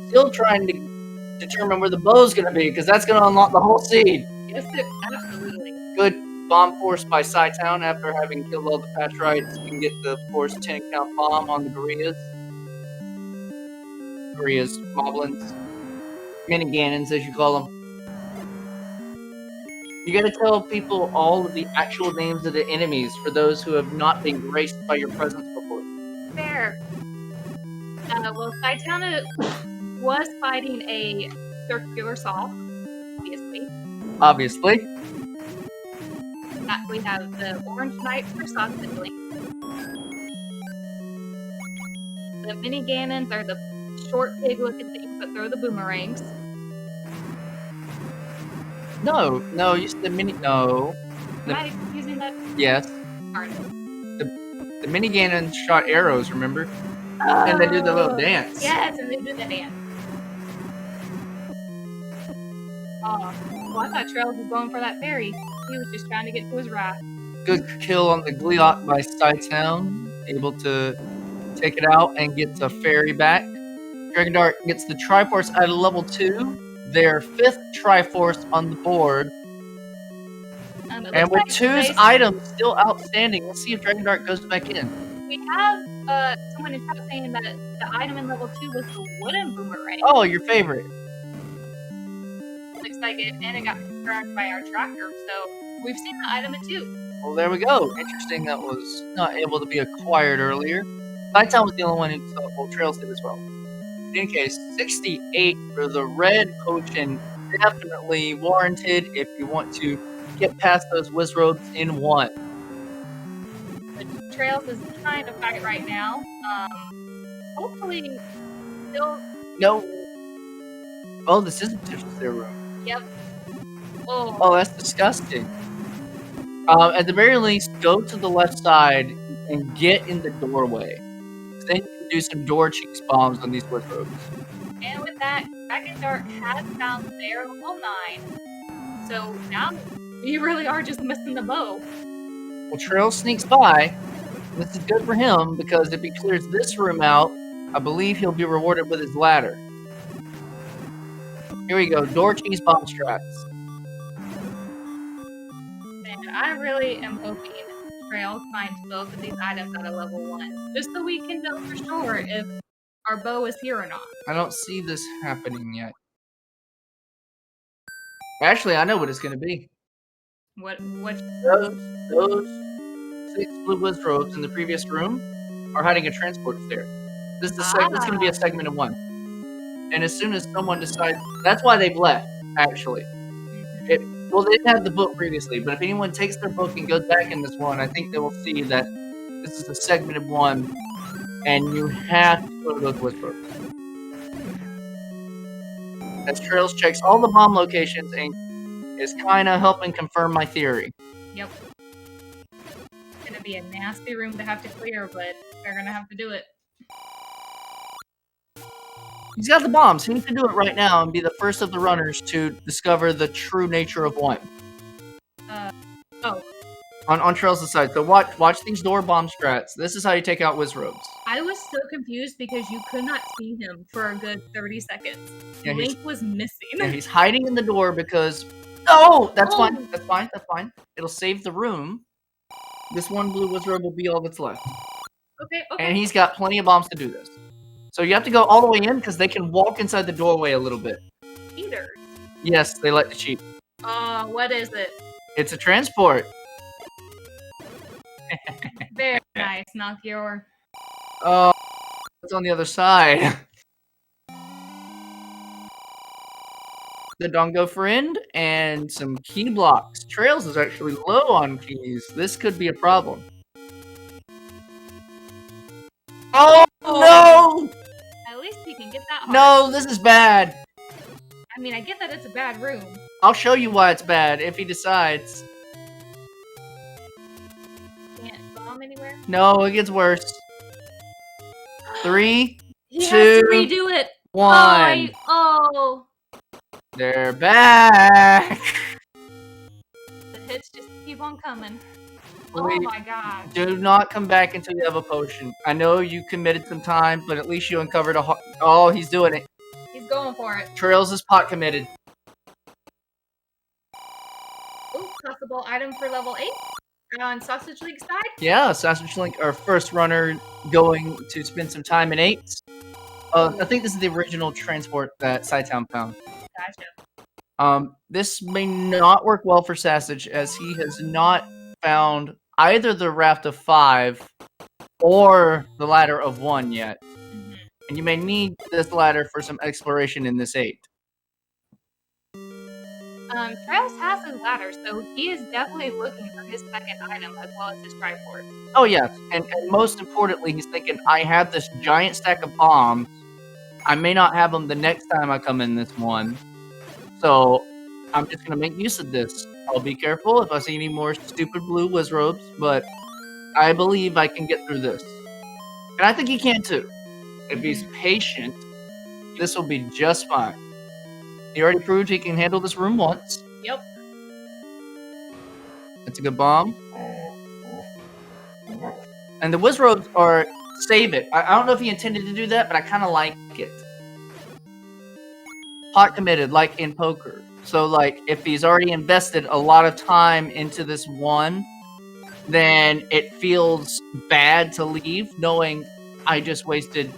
S2: still trying to determine where the bow's going to be, because that's going to unlock the whole seed.
S1: Yes, absolutely.
S2: Good bomb force by Saitown after having killed all the Patrites. You can get the force 10 count bomb on the Gorillas. Gorillas, Moblins, Mini Ganons as you call them. You gotta tell people all of the actual names of the enemies for those who have not been graced by your presence before.
S1: Fair. Well, Saitana was fighting a circular saw, obviously.
S2: Obviously.
S1: We have the Orange Knight for sausage link. The Mini Ganons are the short pig-looking things that throw the boomerangs.
S2: No, you said mini. No.
S1: Am I using that?
S2: Yes.
S1: Pardon.
S2: the mini Ganon shot arrows, remember? And they do the little dance.
S1: Yes, and they do the dance. Oh, well, I thought Trails was going for that fairy. He was just trying to get to his wrath.
S2: Good kill on the Gleeok by Scytown. Able to take it out and gets a fairy back. Dragon Dart gets the Triforce out of level 2. Their 5th Triforce on the board. And with 2's items still outstanding, let's see if Dragon Dart goes back in.
S1: We have someone in chat saying that the item in level 2 was the wooden boomerang.
S2: Oh, your favorite.
S1: Looks like it, and it got confirmed by our tracker, so we've seen the item in 2.
S2: Well, there we go. Interesting that was not able to be acquired earlier. Scytown was the only one who saw, well, Trails did as well. In any case, 68 for the red potion, definitely warranted if you want to get past those Wizrobes in 1.
S1: Trails is trying to fight right now. Hopefully, still.
S2: No. Oh, this is their room.
S1: Yep. Oh.
S2: Oh, that's disgusting. At the very least, go to the left side and get in the doorway. Then you can do some door cheese bombs on these Wizrobes.
S1: And with that, Dragon Dart has found their level 9. So now you really are just missing the bow.
S2: Well, Trails sneaks by. This is good for him because if he clears this room out, I believe he'll be rewarded with his ladder. Here we go, door cheese bomb strats.
S1: And I really am hoping Trails finds both of these items out of level 1, just so we can know for sure if our bow is here or not.
S2: I don't see this happening yet. Actually, I know what it's going to be.
S1: What?
S2: Those 6 blue Wizrobes in the previous room are hiding a transport there. This is this is going to be a segment of 1. And as soon as someone decides, that's why they've left. Actually, well, they didn't have the book previously, but if anyone takes their book and goes back in this one, I think they will see that this is a segment of 1, and you have to go to those Wizrobes. As Trails checks all the bomb locations and is kind of helping confirm my theory.
S1: Yep. It's gonna be a nasty room to have to clear, but they're gonna have to do it.
S2: He's got the bombs. He needs to do it right now and be the first of the runners to discover the true nature of 1. On Trails' side. So watch these door bomb strats. This is how you take out Wizrobes.
S1: I was so confused because you could not see him for a good 30 seconds.
S2: Yeah,
S1: Link was missing.
S2: Yeah, he's hiding in the door because... Oh! That's fine. That's fine. That's fine. It'll save the room. This one blue Wizrobe will be all that's left.
S1: Okay.
S2: And he's got plenty of bombs to do this. So you have to go all the way in because they can walk inside the doorway a little bit.
S1: Cheaters.
S2: Yes, they like to cheat.
S1: What is it?
S2: It's a transport.
S1: Very nice, Melchior.
S2: Oh, it's on the other side. The Dongo friend and some key blocks. Trails is actually low on keys. This could be a problem. Oh, no!
S1: At least he can get that hard.
S2: No, this is bad.
S1: I mean, I get that it's a bad room.
S2: I'll show you why it's bad if he decides.
S1: Can't bomb anywhere?
S2: No, it gets worse. 3,
S1: He
S2: 2,
S1: has to redo it.
S2: 1.
S1: Oh.
S2: They're back.
S1: The hits just keep on coming.
S2: Wait,
S1: oh my god.
S2: Do not come back until you have a potion. I know you committed some time, but at least you uncovered a... Oh, he's doing it.
S1: He's going for it.
S2: Trails is pot committed.
S1: Ooh, possible item for level 8 on Sausage League side.
S2: Yeah, Sausage Link, our first runner, going to spend some time in 8. I think this is the original transport that Scytown found.
S1: Gotcha.
S2: This may not work well for Sausage, as he has not found either the Raft of 5 or the Ladder of 1 yet.
S1: Mm-hmm.
S2: And you may need this ladder for some exploration in this 8.
S1: Trails has his ladder, so he is definitely looking for his second item as well as his Triforce.
S2: Oh yes, and most importantly, he's thinking, I have this giant stack of bombs. I may not have them the next time I come in this one. So, I'm just going to make use of this. I'll be careful if I see any more stupid blue Wizrobes, but I believe I can get through this. And I think he can too. If he's patient, this will be just fine. He already proved he can handle this room once.
S1: Yep.
S2: That's a good bomb. And the Wizrobes are save it. I don't know if he intended to do that, but I kind of like it. Pot committed, like in poker. So, like, if he's already invested a lot of time into this one, then it feels bad to leave, knowing I just wasted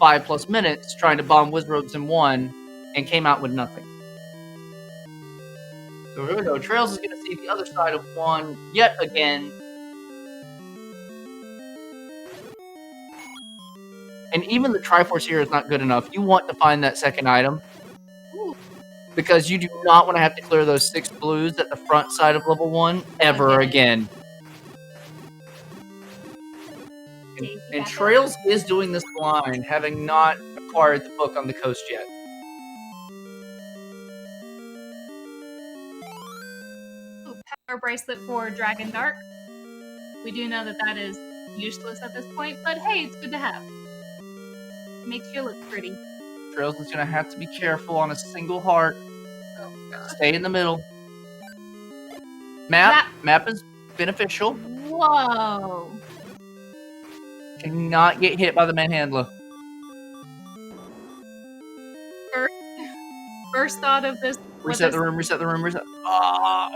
S2: 5+ minutes trying to bomb Wizrobes in one and came out with nothing. So here we go. Trails is going to see the other side of one yet again. And even the Triforce here is not good enough. You want to find that second item. Because you do not want to have to clear those 6 blues at the front side of level 1 ever again. And Trails is doing this blind, having not acquired the book on the coast yet.
S1: Ooh, power bracelet for Dragon Dark. We do know that that is useless at this point, but hey, it's good to have. Makes you look pretty.
S2: Trails is going to have to be careful on a single heart.
S1: Oh, God.
S2: Stay in the middle. Map is beneficial.
S1: Whoa.
S2: Cannot get hit by the manhandler.
S1: First thought of this.
S2: Reset the room, reset the room, reset.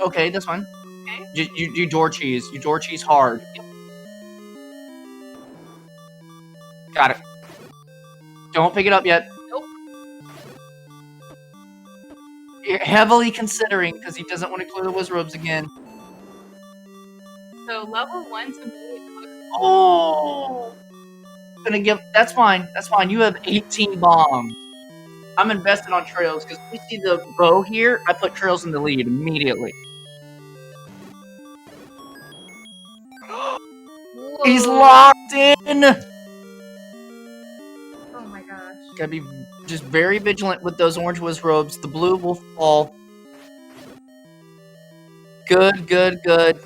S2: Okay, that's fine.
S1: Okay.
S2: You door cheese. You door cheese hard. Got it. Don't pick it up yet.
S1: Nope.
S2: You're heavily considering because he doesn't want to clear the Wizrobes again.
S1: So level 1 to me looks.
S2: Oh! Gonna give. That's fine. That's fine. You have 18 bombs. I'm invested on Trails because we see the bow here. I put Trails in the lead immediately. He's locked in.
S1: Oh my gosh.
S2: Gotta be just very vigilant with those orange Wizrobes. The blue will fall. Good, good, good.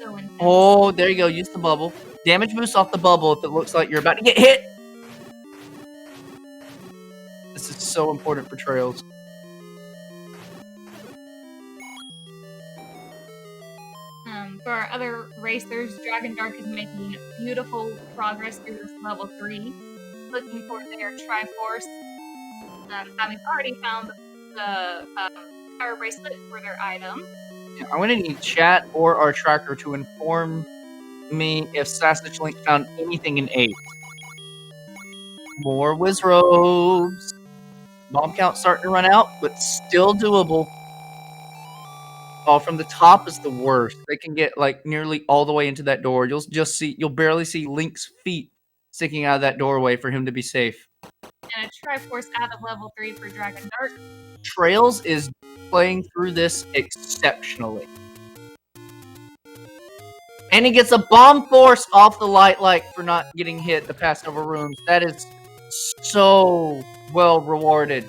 S1: So intense.
S2: Oh, there you go. Use the bubble. Damage boost off the bubble if it looks like you're about to get hit. This is so important for Trails.
S1: For our other racers, Dragon Dark is making beautiful progress through this level 3, looking for their Triforce, having already found the power bracelet for their item.
S2: Yeah, I'm going to need chat or our tracker to inform me if Sausage Link found anything in 8. More Wizrobes. Bomb count starting to run out, but still doable. Oh, from the top is the worst. They can get like nearly all the way into that door. You'll barely see Link's feet sticking out of that doorway for him to be safe.
S1: And a Triforce out of level 3 for Dragon Dark.
S2: Trails is playing through this exceptionally. And he gets a bomb force off the light for not getting hit the past over rooms. That is so well rewarded.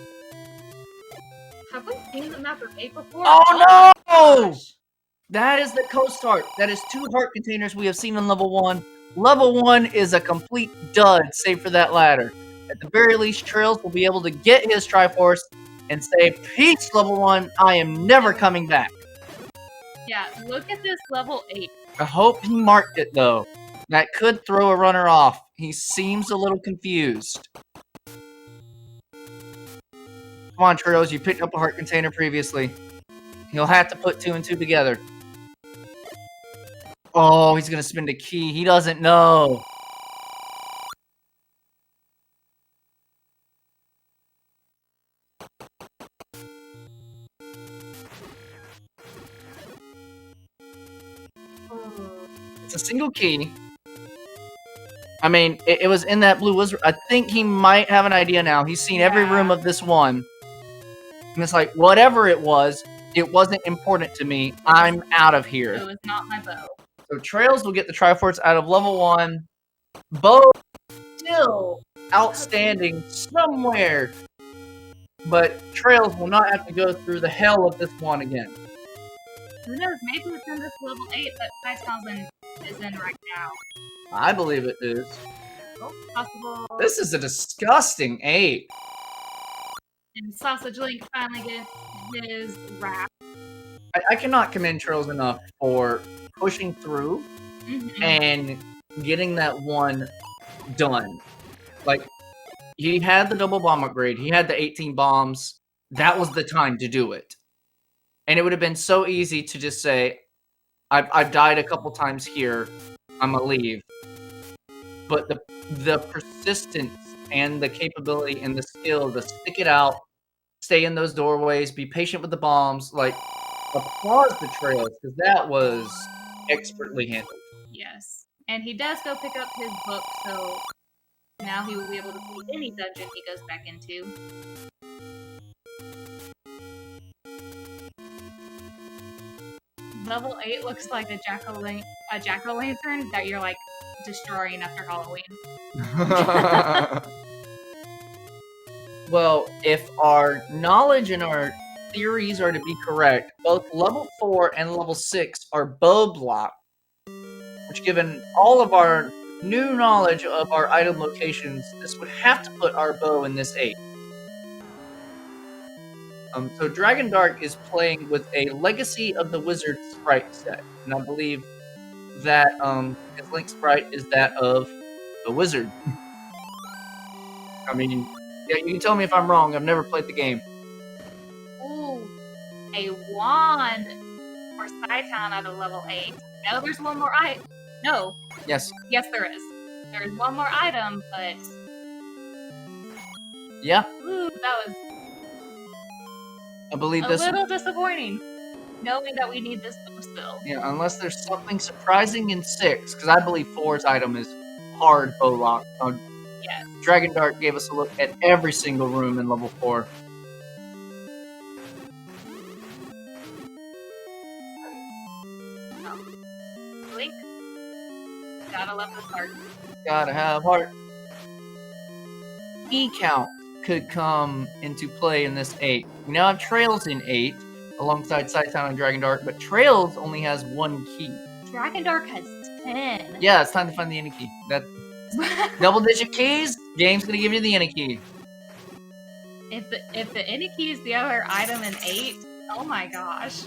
S1: Have we seen the map of 8 before?
S2: Oh no!
S1: Gosh.
S2: That is the coast heart. That is 2 heart containers we have seen on level 1. Level 1 is a complete dud, save for that ladder. At the very least, Trails will be able to get his Triforce and say, "Peace, level 1. I am never coming back."
S1: Yeah, look at this level 8.
S2: I hope he marked it though. That could throw a runner off. He seems a little confused. Come on, Trails. You picked up a heart container previously. He'll have to put 2 and 2 together. Oh, he's going to spend a key. He doesn't know. It's a single key. I mean, it was in that blue wizard. I think he might have an idea now. He's seen every room of this one. And it's like, whatever it wasn't important to me. I'm out of here.
S1: It was not my bow.
S2: So Trails will get the Triforce out of level 1. Bow still outstanding somewhere. But Trails will not have to go through the hell of this one again.
S1: Who knows? Maybe it's in this level 8 that Sky is in right now.
S2: I believe it is.
S1: Oh, possible.
S2: This is a disgusting 8.
S1: And Sausage Link finally gets his wrap.
S2: I cannot commend Trails enough for pushing through and getting that one done. Like, he had the double bomb upgrade. He had the 18 bombs. That was the time to do it. And it would have been so easy to just say, I've died a couple times here. I'm going to leave. But the persistence and the capability and the skill to stick it out, stay in those doorways, be patient with the bombs, like, applause the Trails, because that was expertly handled.
S1: Yes. And he does go pick up his book, so now he will be able to see any dungeon he goes back into. Level 8 looks like a jack-o'-lantern that you're, like, destroying after Halloween.
S2: Well, if our knowledge and our theories are to be correct, both level 4 and level 6 are bow block, which, given all of our new knowledge of our item locations, this would have to put our bow in this 8. So Dragon Dark is playing with a Legacy of the Wizard sprite set, and I believe that his Link sprite is that of the Wizard. I mean, yeah, you can tell me if I'm wrong. I've never played the game.
S1: Ooh, a wand for Skytown out of level 8. No, there's one more item. No.
S2: Yes.
S1: Yes, there is. There's one more item, but...
S2: Yeah.
S1: Ooh, that was...
S2: I believe
S1: a little disappointing, knowing that we need this bow still.
S2: Yeah, unless there's something surprising in 6, because I believe 4's item is hard bow lock.
S1: Yes.
S2: Dragon Dark gave us a look at every single room in level 4.
S1: Link, gotta love this heart.
S2: Gotta have heart. Key count could come into play in this 8. We now have Trails in 8, alongside Scythetown and Dragon Dark, but Trails only has 1 key.
S1: Dragon Dark has 10.
S2: Yeah, it's time to find the any key. That double-digit keys, game's gonna give you the any key.
S1: If the any key is the other item in 8, oh my gosh.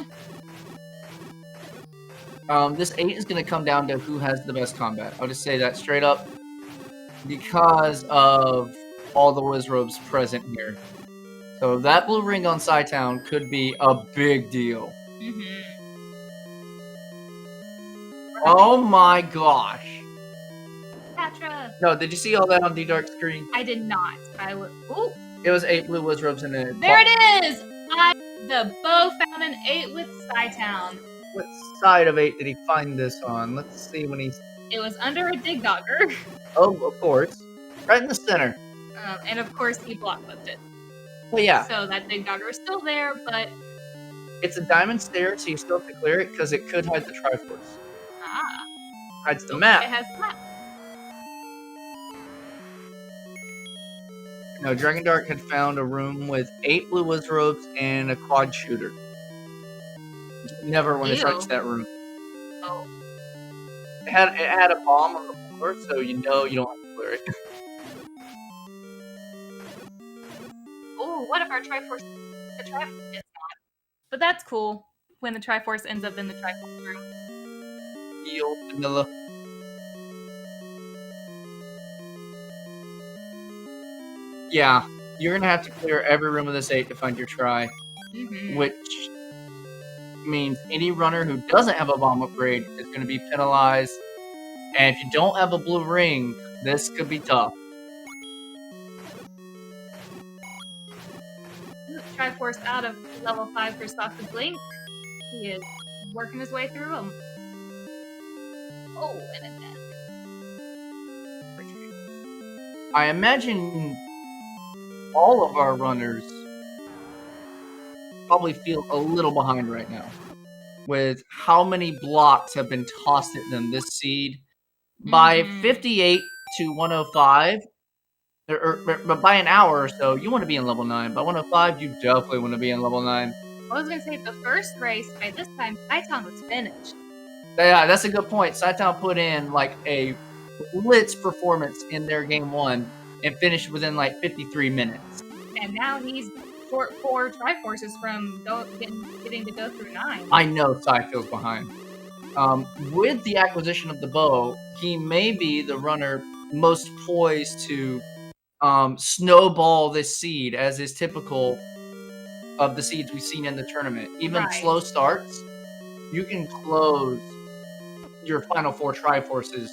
S2: This 8 is gonna come down to who has the best combat. I'll just say that straight up, because of all the Wizrobes present here. So that blue ring on Scytown could be a big deal. Oh my gosh.
S1: Patra.
S2: No, did you see all that on D-Dark screen?
S1: I did not. Ooh.
S2: It was 8 blue Wizrobes in it.
S1: There it is! The bow found an 8 with Skytown.
S2: What side of 8 did he find this on? Let's see when he's...
S1: It was under a dig dogger.
S2: Oh, of course. Right in the center.
S1: And of course he block flipped it.
S2: Well, yeah.
S1: So that dig dogger is still there, but...
S2: It's a diamond stair, so you still have to clear it, because it could hide the Triforce.
S1: Ah.
S2: Hides the map.
S1: It has the map.
S2: No, Dragon Dark had found a room with 8 blue Wizrobes and a quad shooter. You never want to touch that room.
S1: Oh.
S2: It had a bomb on the floor, so you know you don't have to clear it.
S1: Oh, what if our Triforce... The Triforce is not. But that's cool, when the Triforce ends up in the Triforce room.
S2: Eel, vanilla. Yeah, you're gonna have to clear every room of this 8 to find your try. Which means any runner who doesn't have a bomb upgrade is gonna be penalized. And if you don't have a blue ring, this could be tough.
S1: Triforce out of level 5 for Sausage Link. He is working his way through them. Oh, and a death.
S2: I imagine all of our runners probably feel a little behind right now with how many blocks have been tossed at them this seed. By 58 to 105, but by an hour or so, you want to be in level 9. By 105, you definitely want to be in level 9.
S1: I was gonna say the first race, by this time, Saiton was finished.
S2: Yeah, that's a good point. Saitown put in like a blitz performance in their game 1 and finished within like 53 minutes.
S1: And now he's short 4 Triforces from getting to go through 9.
S2: I know Sai feels behind. With the acquisition of the bow, he may be the runner most poised to snowball this seed, as is typical of the seeds we've seen in the tournament. Even slow starts, you can close your final 4 Triforces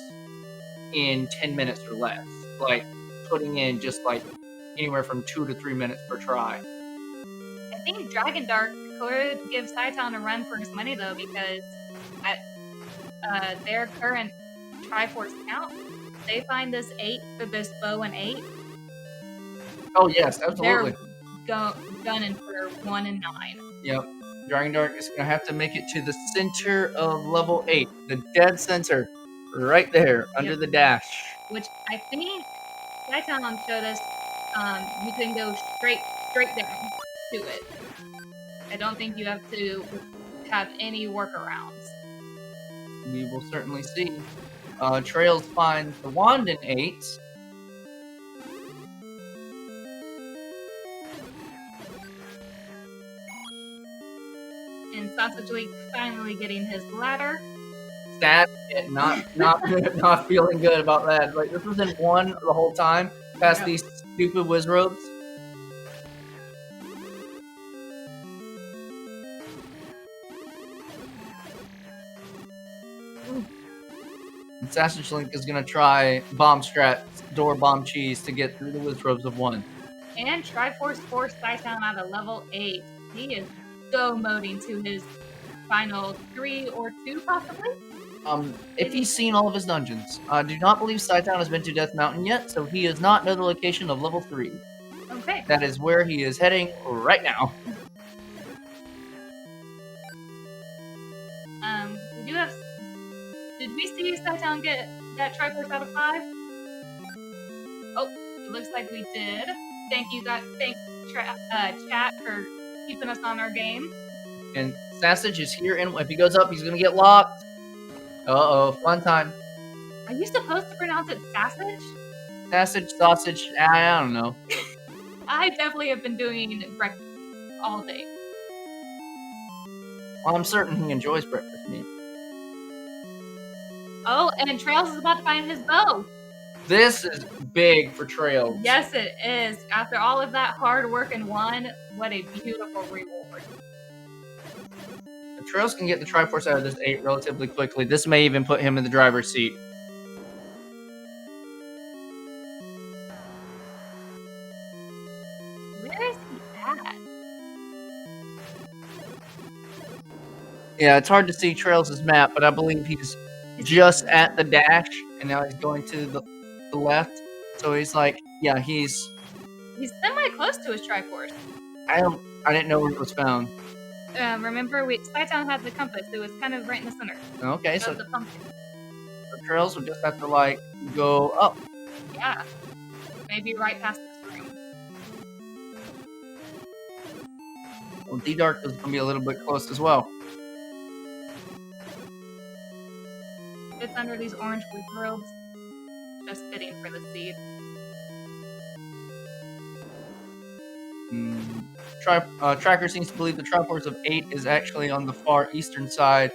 S2: in 10 minutes or less. Like, putting in just like anywhere from 2 to 3 minutes per try.
S1: I think Dragon Dark could give Saiton a run for his money, though, because at their current Triforce count, they find this bow and 8.
S2: Oh, yes, absolutely.
S1: They're gunning for 1 and 9.
S2: Yep. Dragon Dark is going to have to make it to the center of level 8. The dead center. Right there, under the dash.
S1: Which I think Saiton showed us you can go straight down to it. I don't think you have to have any workarounds.
S2: We will certainly see. Trails finds the wand in 8.
S1: And Sausage Leak finally getting his ladder.
S2: Sad, not feeling good about that. Like, this was in 1 the whole time, past these stupid Wizrobes. And Sausage Link is going to try Bomb Strat, door Bomb Cheese to get through the Wizrobes of 1.
S1: And Triforce forced Saiton out of level 8. He is go moding to his final 3 or 2, possibly?
S2: If he's seen all of his dungeons. I do not believe Saiton has been to Death Mountain yet, so he does not know the location of level 3.
S1: Okay.
S2: That is where he is heading right now.
S1: Did we see Saiton get that Triforce out of 5? Oh, it looks like we did. Thank you, chat, for keeping us on our game.
S2: And Sausage is here, and if he goes up, he's gonna get locked. Uh-oh, fun time.
S1: Are you supposed to pronounce it Sausage?
S2: Sausage, I don't know.
S1: I definitely have been doing breakfast all day.
S2: Well, I'm certain he enjoys breakfast meat.
S1: Oh, and Trails is about to find his bow.
S2: This is big for Trails.
S1: Yes, it is. After all of that hard work in 1, what a beautiful reward.
S2: If Trails can get the Triforce out of this 8 relatively quickly, this may even put him in the driver's seat.
S1: Where is he at?
S2: Yeah, it's hard to see Trails' map, but I believe he's just at the dash, and now he's going to the left. So he's like, yeah, he's
S1: semi-close to his Triforce.
S2: I didn't know where it was found.
S1: Remember, Saiton had the compass. It was kind of right in the center.
S2: Okay, so
S1: the pumpkin.
S2: The Trails will just have to, like, go up.
S1: Yeah. Maybe right past this room.
S2: Well, D-Dark is going to be a little bit close as well.
S1: It's under these orange robes. Just fitting for the seed.
S2: Tracker seems to believe the Triforce of 8 is actually on the far eastern side,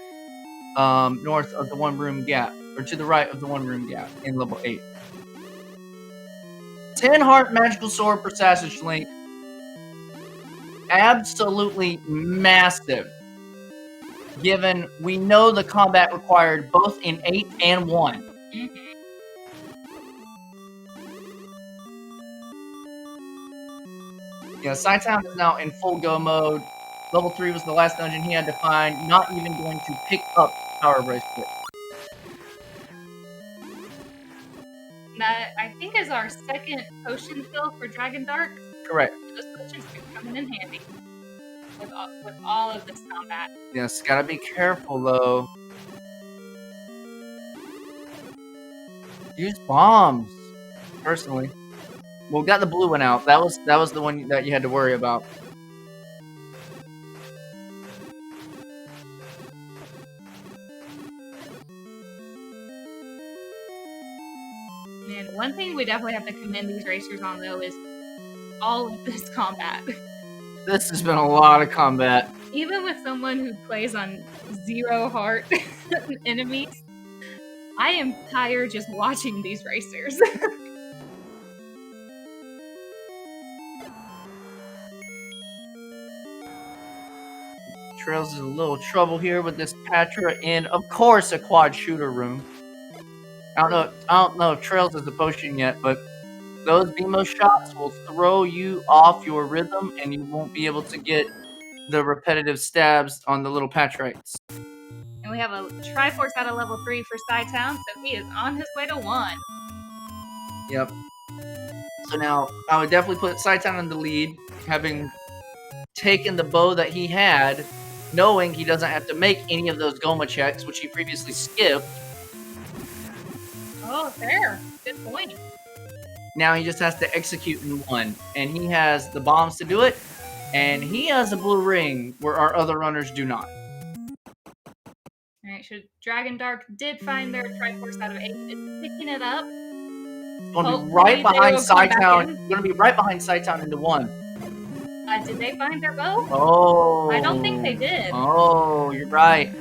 S2: north of the one-room gap, or to the right of the one-room gap in level 8. 10 heart magical sword for Sausage Link. Absolutely massive. Given we know the combat required both in 8 and 1.
S1: Mm-hmm.
S2: Yeah, Saiton is now in full go mode. Level 3 was the last dungeon he had to find. Not even going to pick up Power Bracelet.
S1: That, I think, is our second potion fill for Dragon Dark.
S2: Correct.
S1: Those potions are coming in handy with all of this combat.
S2: Yes, gotta be careful though. Use bombs. Personally, well, we got the blue one out. That was the one that you had to worry about.
S1: And one thing we definitely have to commend these racers on, though, is all of this combat.
S2: This has been a lot of combat.
S1: Even with someone who plays on 0 heart enemies, I am tired just watching these racers.
S2: Trails is a little trouble here with this Patra in, of course, a quad shooter room. I don't know if Trails is a potion yet, but those BMO shots will throw you off your rhythm, and you won't be able to get the repetitive stabs on the little Patrites.
S1: And we have a Triforce out of level 3 for Sci-Town, so he is on his way to 1.
S2: Yep. So now, I would definitely put Sci-Town in the lead, having taken the bow that he had, knowing he doesn't have to make any of those Goma checks, which he previously skipped.
S1: Oh, fair. Good point.
S2: Now he just has to execute in 1, and he has the bombs to do it, and he has a blue ring where our other runners do not.
S1: Alright, so Dragon Dark did find their Triforce out of 8. It's picking it up.
S2: Going to be right behind Sci-Town. Going to be right behind Sci-Town into 1.
S1: Did they find their bow?
S2: Oh.
S1: I don't think they did.
S2: Oh, you're right.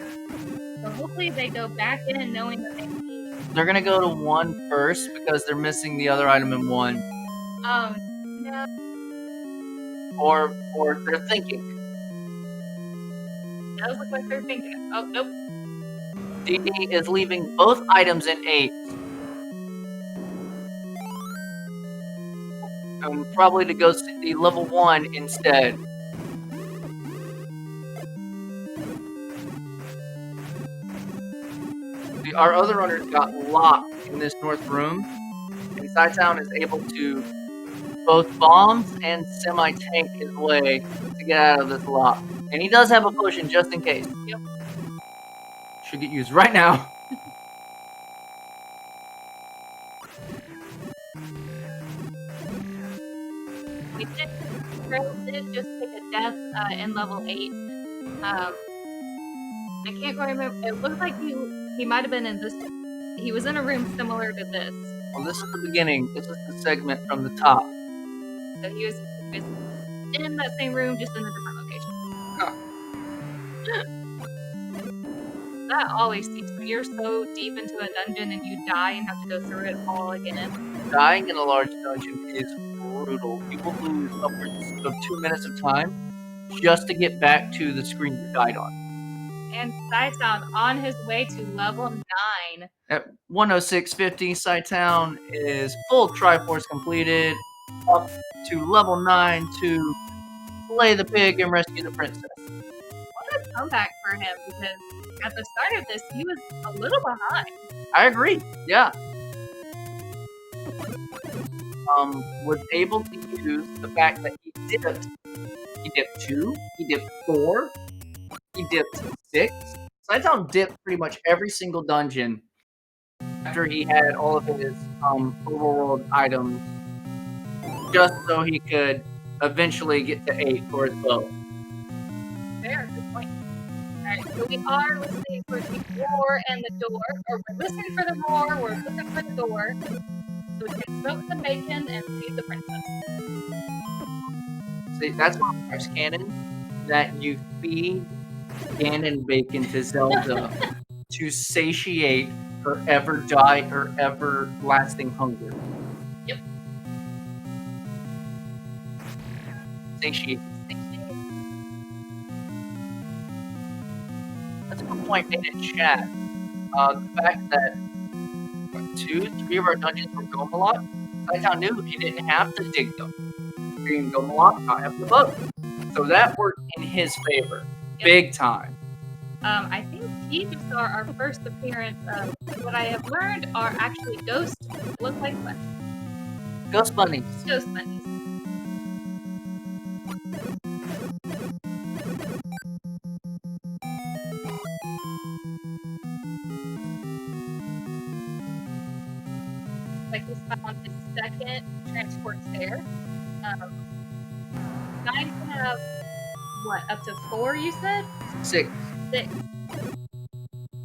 S1: So hopefully they go back in knowing that they need.
S2: They're going to go to 1 first because they're missing the other item in 1.
S1: No.
S2: Or they're thinking.
S1: It does look like they're thinking. Oh, nope.
S2: DD is leaving both items in 8. Probably to go see level 1 instead. Our other runners got locked in this north room, and Sci-Town is able to both bombs and semi-tank his way to get out of this lock. And he does have a potion just in case.
S1: Yep.
S2: Should get used right now.
S1: We did just take a death in level 8. I can't quite remember. It looked like he might have been in this. He was in a room similar to this.
S2: Well, this is the beginning. This is the segment from the top.
S1: So he was in that same room, just in a different location.
S2: Huh.
S1: That always seems when you're so deep into a dungeon and you die and have to go through it all again.
S2: Dying in a large dungeon is brutal. You will lose upwards of 2 minutes of time just to get back to the screen you died on.
S1: And Sci-Town on his way to level 9.
S2: At 106.50, Sci-Town is full Triforce completed, up to level 9 to slay the pig and rescue the princess.
S1: What a comeback for him, because at the start of this, he was a little behind.
S2: I agree, yeah. Was able to use the fact that he dipped 2, he dipped 4, he dipped 6. Sci-Town dipped pretty much every single dungeon after he had all of his overworld items, just so he could eventually get to 8 for his bow.
S1: Fair, good point. Alright, so we are listening for the roar and the door, or we're listening for the roar, we're looking for the door, so we can smoke the bacon and save the princess.
S2: See, that's what Mars Cannon, that you feed Ganon bacon to Zelda to satiate her everlasting hunger.
S1: Yep.
S2: Satiate. That's a good point made in chat. The fact that 2-3 of our dungeons were Gomalot, Sci-Town knew he didn't have to dig them. Being Gomalot, not have the boat. So that worked in his favor.
S1: Yep.
S2: Big time.
S1: I think he just saw our first appearance of what I have learned are actually ghosts. Look like bunnies.
S2: Ghost bunnies.
S1: Ghost bunnies. Like he's found his second transport there. Nine can have what, up to 4 you said?
S2: 6.
S1: 6.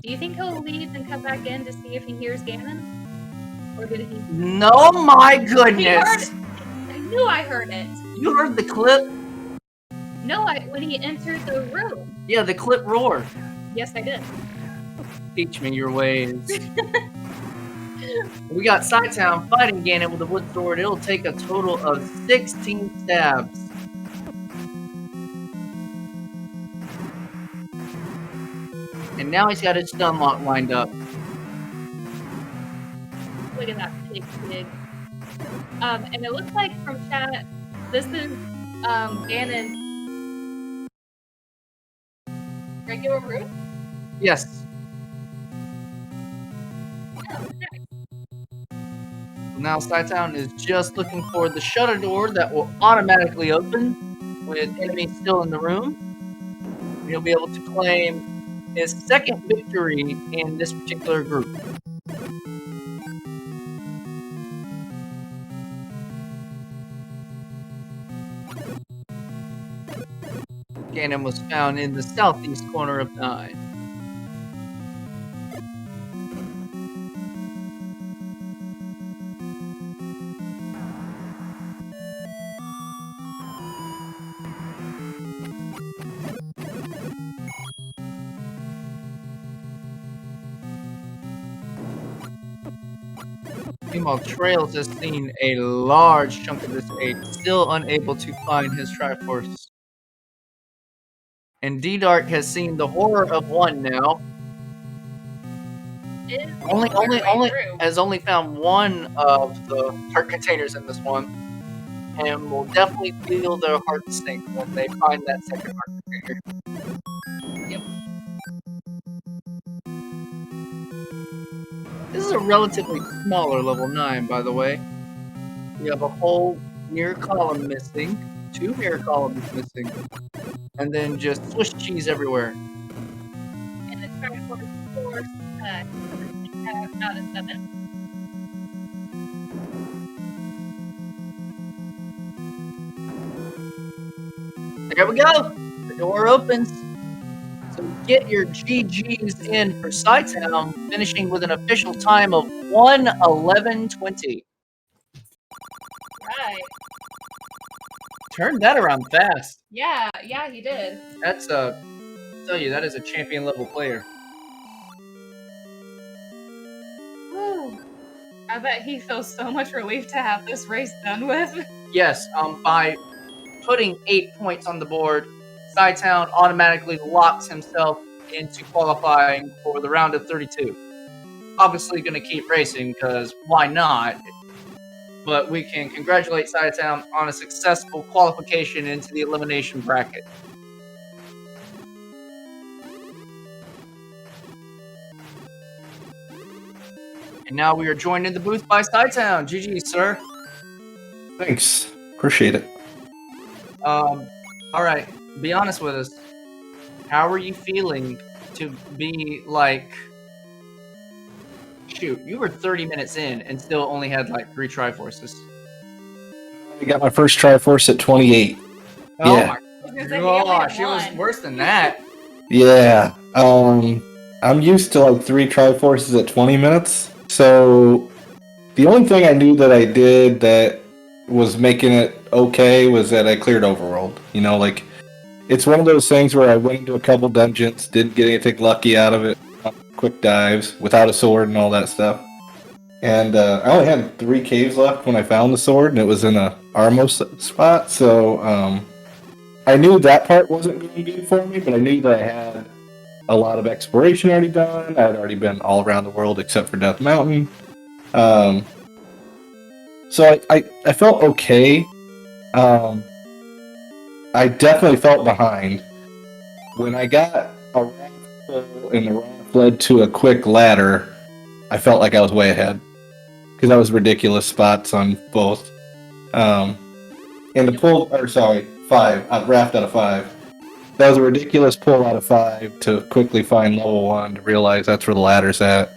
S1: Do you think he'll leave and come back in to see if he hears Ganon? Or did he?
S2: No, my goodness!
S1: I knew I heard it.
S2: You heard the clip?
S1: No, when he entered the room.
S2: Yeah, the clip roared.
S1: Yes, I did.
S2: Teach me your ways. We got Sci-Town fighting Ganon with a wood sword. It'll take a total of 16 stabs. And now he's got his stun lock lined up.
S1: Look at that pig. And it looks like from chat, this is Ganon's regular route?
S2: Yes. Now Sci-Town is just looking for the shutter door that will automatically open with enemies still in the room. He'll be able to claim his second victory in this particular group. Ganon was found in the southeast corner of 9. Meanwhile, Trails has seen a large chunk of this stage, still unable to find his Triforce. And D-Dark has seen the horror of 1 now. Has only found one of the heart containers in this one. And will definitely feel their heart sink when they find that second heart container.
S1: Yep.
S2: This is a relatively smaller level 9, by the way. We have a whole mirror column missing, 2 mirror columns missing, and then just Swiss cheese everywhere.
S1: And it's trying to force out of 7.
S2: There we go! The door opens. So get your GGs in for Sci-Town, finishing with an official time of 1:11:20.
S1: Right.
S2: Turned that around fast.
S1: Yeah, he did.
S2: That's tell you, that is a champion level player.
S1: Woo. I bet he feels so much relief to have this race done with.
S2: Yes, by putting 8 points on the board, Sci-Town automatically locks himself into qualifying for the round of 32. Obviously going to keep racing, because why not? But we can congratulate Sci-Town on a successful qualification into the elimination bracket. And now we are joined in the booth by Sci-Town. GG, sir.
S3: Thanks. Appreciate it.
S2: All right. Be honest with us. How are you feeling to be like... Shoot, you were 30 minutes in and still only had like 3 Triforces.
S3: I got my first Triforce at 28.
S2: Oh
S3: yeah.
S2: My gosh, it was worse than that.
S3: Yeah. I'm used to like 3 Triforces at 20 minutes. So the only thing I knew that I did that was making it okay was that I cleared Overworld. You know, like, it's one of those things where I went into a couple dungeons, didn't get anything lucky out of it, quick dives, without a sword and all that stuff. And I only had 3 caves left when I found the sword, and it was in a Armos spot, so I knew that part wasn't going good for me, but I knew that I had a lot of exploration already done. I had already been all around the world except for Death Mountain. So I felt okay. I definitely felt behind. When I got a raft full and the raft led to a quick ladder, I felt like I was way ahead. Because that was ridiculous spots on both. And the pull, 5, raft out of 5. That was a ridiculous pull out of 5 to quickly find level 1 to realize that's where the ladder's at.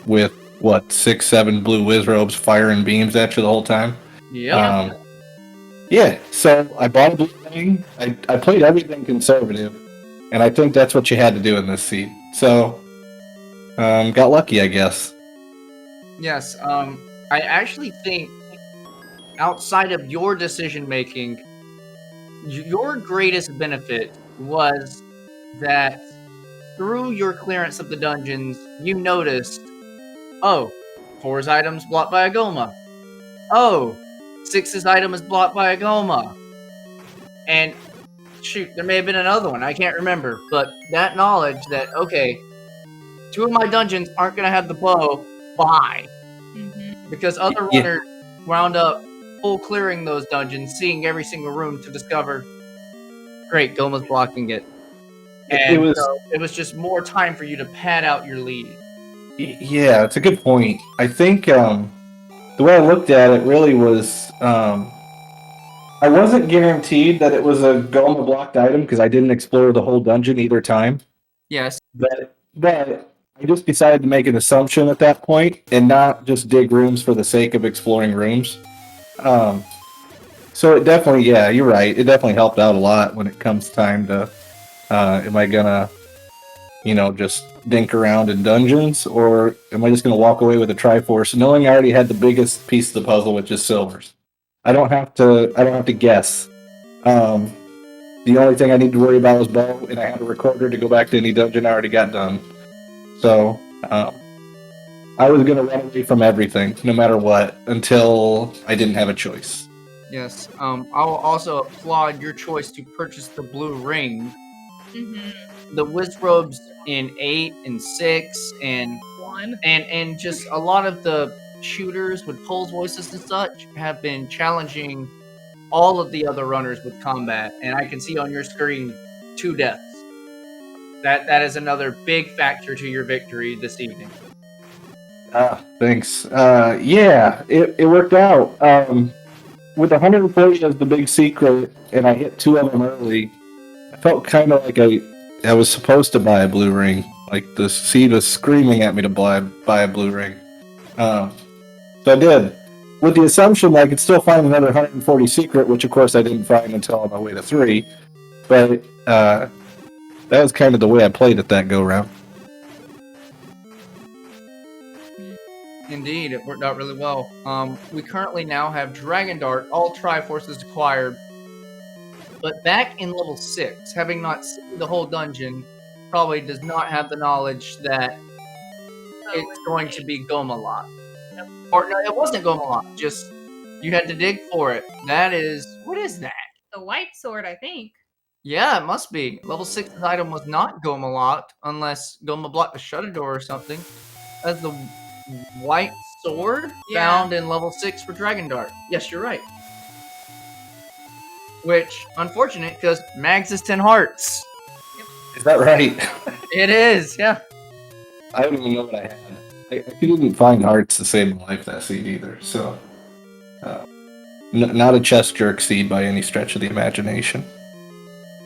S3: With, 6-7 blue whiz robes firing beams at you the whole time.
S2: Yeah.
S3: Yeah, so I bought a blue thing. I played everything conservative, and I think that's what you had to do in this seed. So, got lucky, I guess.
S2: Yes, I actually think outside of your decision making, your greatest benefit was that through your clearance of the dungeons, you noticed, oh, 4's item's blocked by a Goma. Oh, 6's item is blocked by a Goma. And shoot, there may have been another one. I can't remember. But that knowledge that, okay, 2 of my dungeons aren't going to have the bow, bye. Because other runners wound up full clearing those dungeons, seeing every single room to discover, great, Goma's blocking it. And it was just more time for you to pad out your lead.
S3: Yeah, it's a good point. I think the way I looked at it really was I wasn't guaranteed that it was a Goma blocked item because I didn't explore the whole dungeon either time.
S2: Yes.
S3: But I just decided to make an assumption at that point and not just dig rooms for the sake of exploring rooms. So it definitely, yeah, you're right. It definitely helped out a lot when it comes time to, am I gonna, just dink around in dungeons, or am I just gonna walk away with a Triforce, knowing I already had the biggest piece of the puzzle, which is silvers. I don't have to guess. The only thing I need to worry about is bow, and I have a recorder to go back to any dungeon I already got done. So, I was going to run away from everything, no matter what, until I didn't have a choice.
S2: Yes. I will also applaud your choice to purchase the blue ring. The Wizrobes in 8 and 6 and
S1: 1
S2: and just a lot of the shooters with Pole's voices and such have been challenging all of the other runners with combat, and I can see on your screen 2 deaths. That is another big factor to your victory this evening.
S3: Thanks. Yeah, it worked out. With 140 as the big secret, and I hit 2 of them early, I felt kind of like I was supposed to buy a blue ring. Like the seed was screaming at me to buy a blue ring. So I did. With the assumption that I could still find another 140 secret, which of course I didn't find until on my way to 3. But that was kind of the way I played it that go round.
S2: Indeed, it worked out really well. We currently now have Dragon Dart, all Triforces acquired. But back in level 6, having not seen the whole dungeon, probably does not have the knowledge that it's going to be Goma locked. Or no, it wasn't Goma locked, just you had to dig for it. That is, what is that?
S1: The white sword, I think.
S2: Yeah, it must be. Level 6's item was not Goma locked, unless Goma blocked the shutter door or something. That's the white sword found in level 6 for Dragon Dart. Yes, you're right. Which, unfortunate, because Mags is 10 hearts.
S3: Is that right?
S2: It is, yeah.
S3: I don't even know what I had. I couldn't find hearts to save my life that seed either, so... not a chest jerk seed by any stretch of the imagination.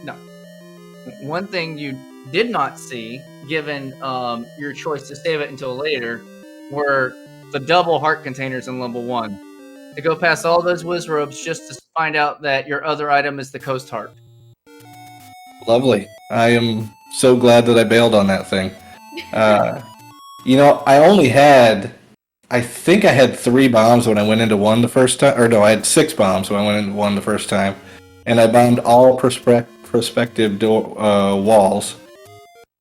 S2: No. One thing you did not see, given your choice to save it until later, were the double heart containers in level 1. To go past all those Wizrobes just to find out that your other item is the Coast Heart.
S3: Lovely. I am so glad that I bailed on that thing. I only had... I think I had 3 bombs when I went into 1 the first time. Or no, I had 6 bombs when I went into 1 the first time. And I bombed all prospective walls.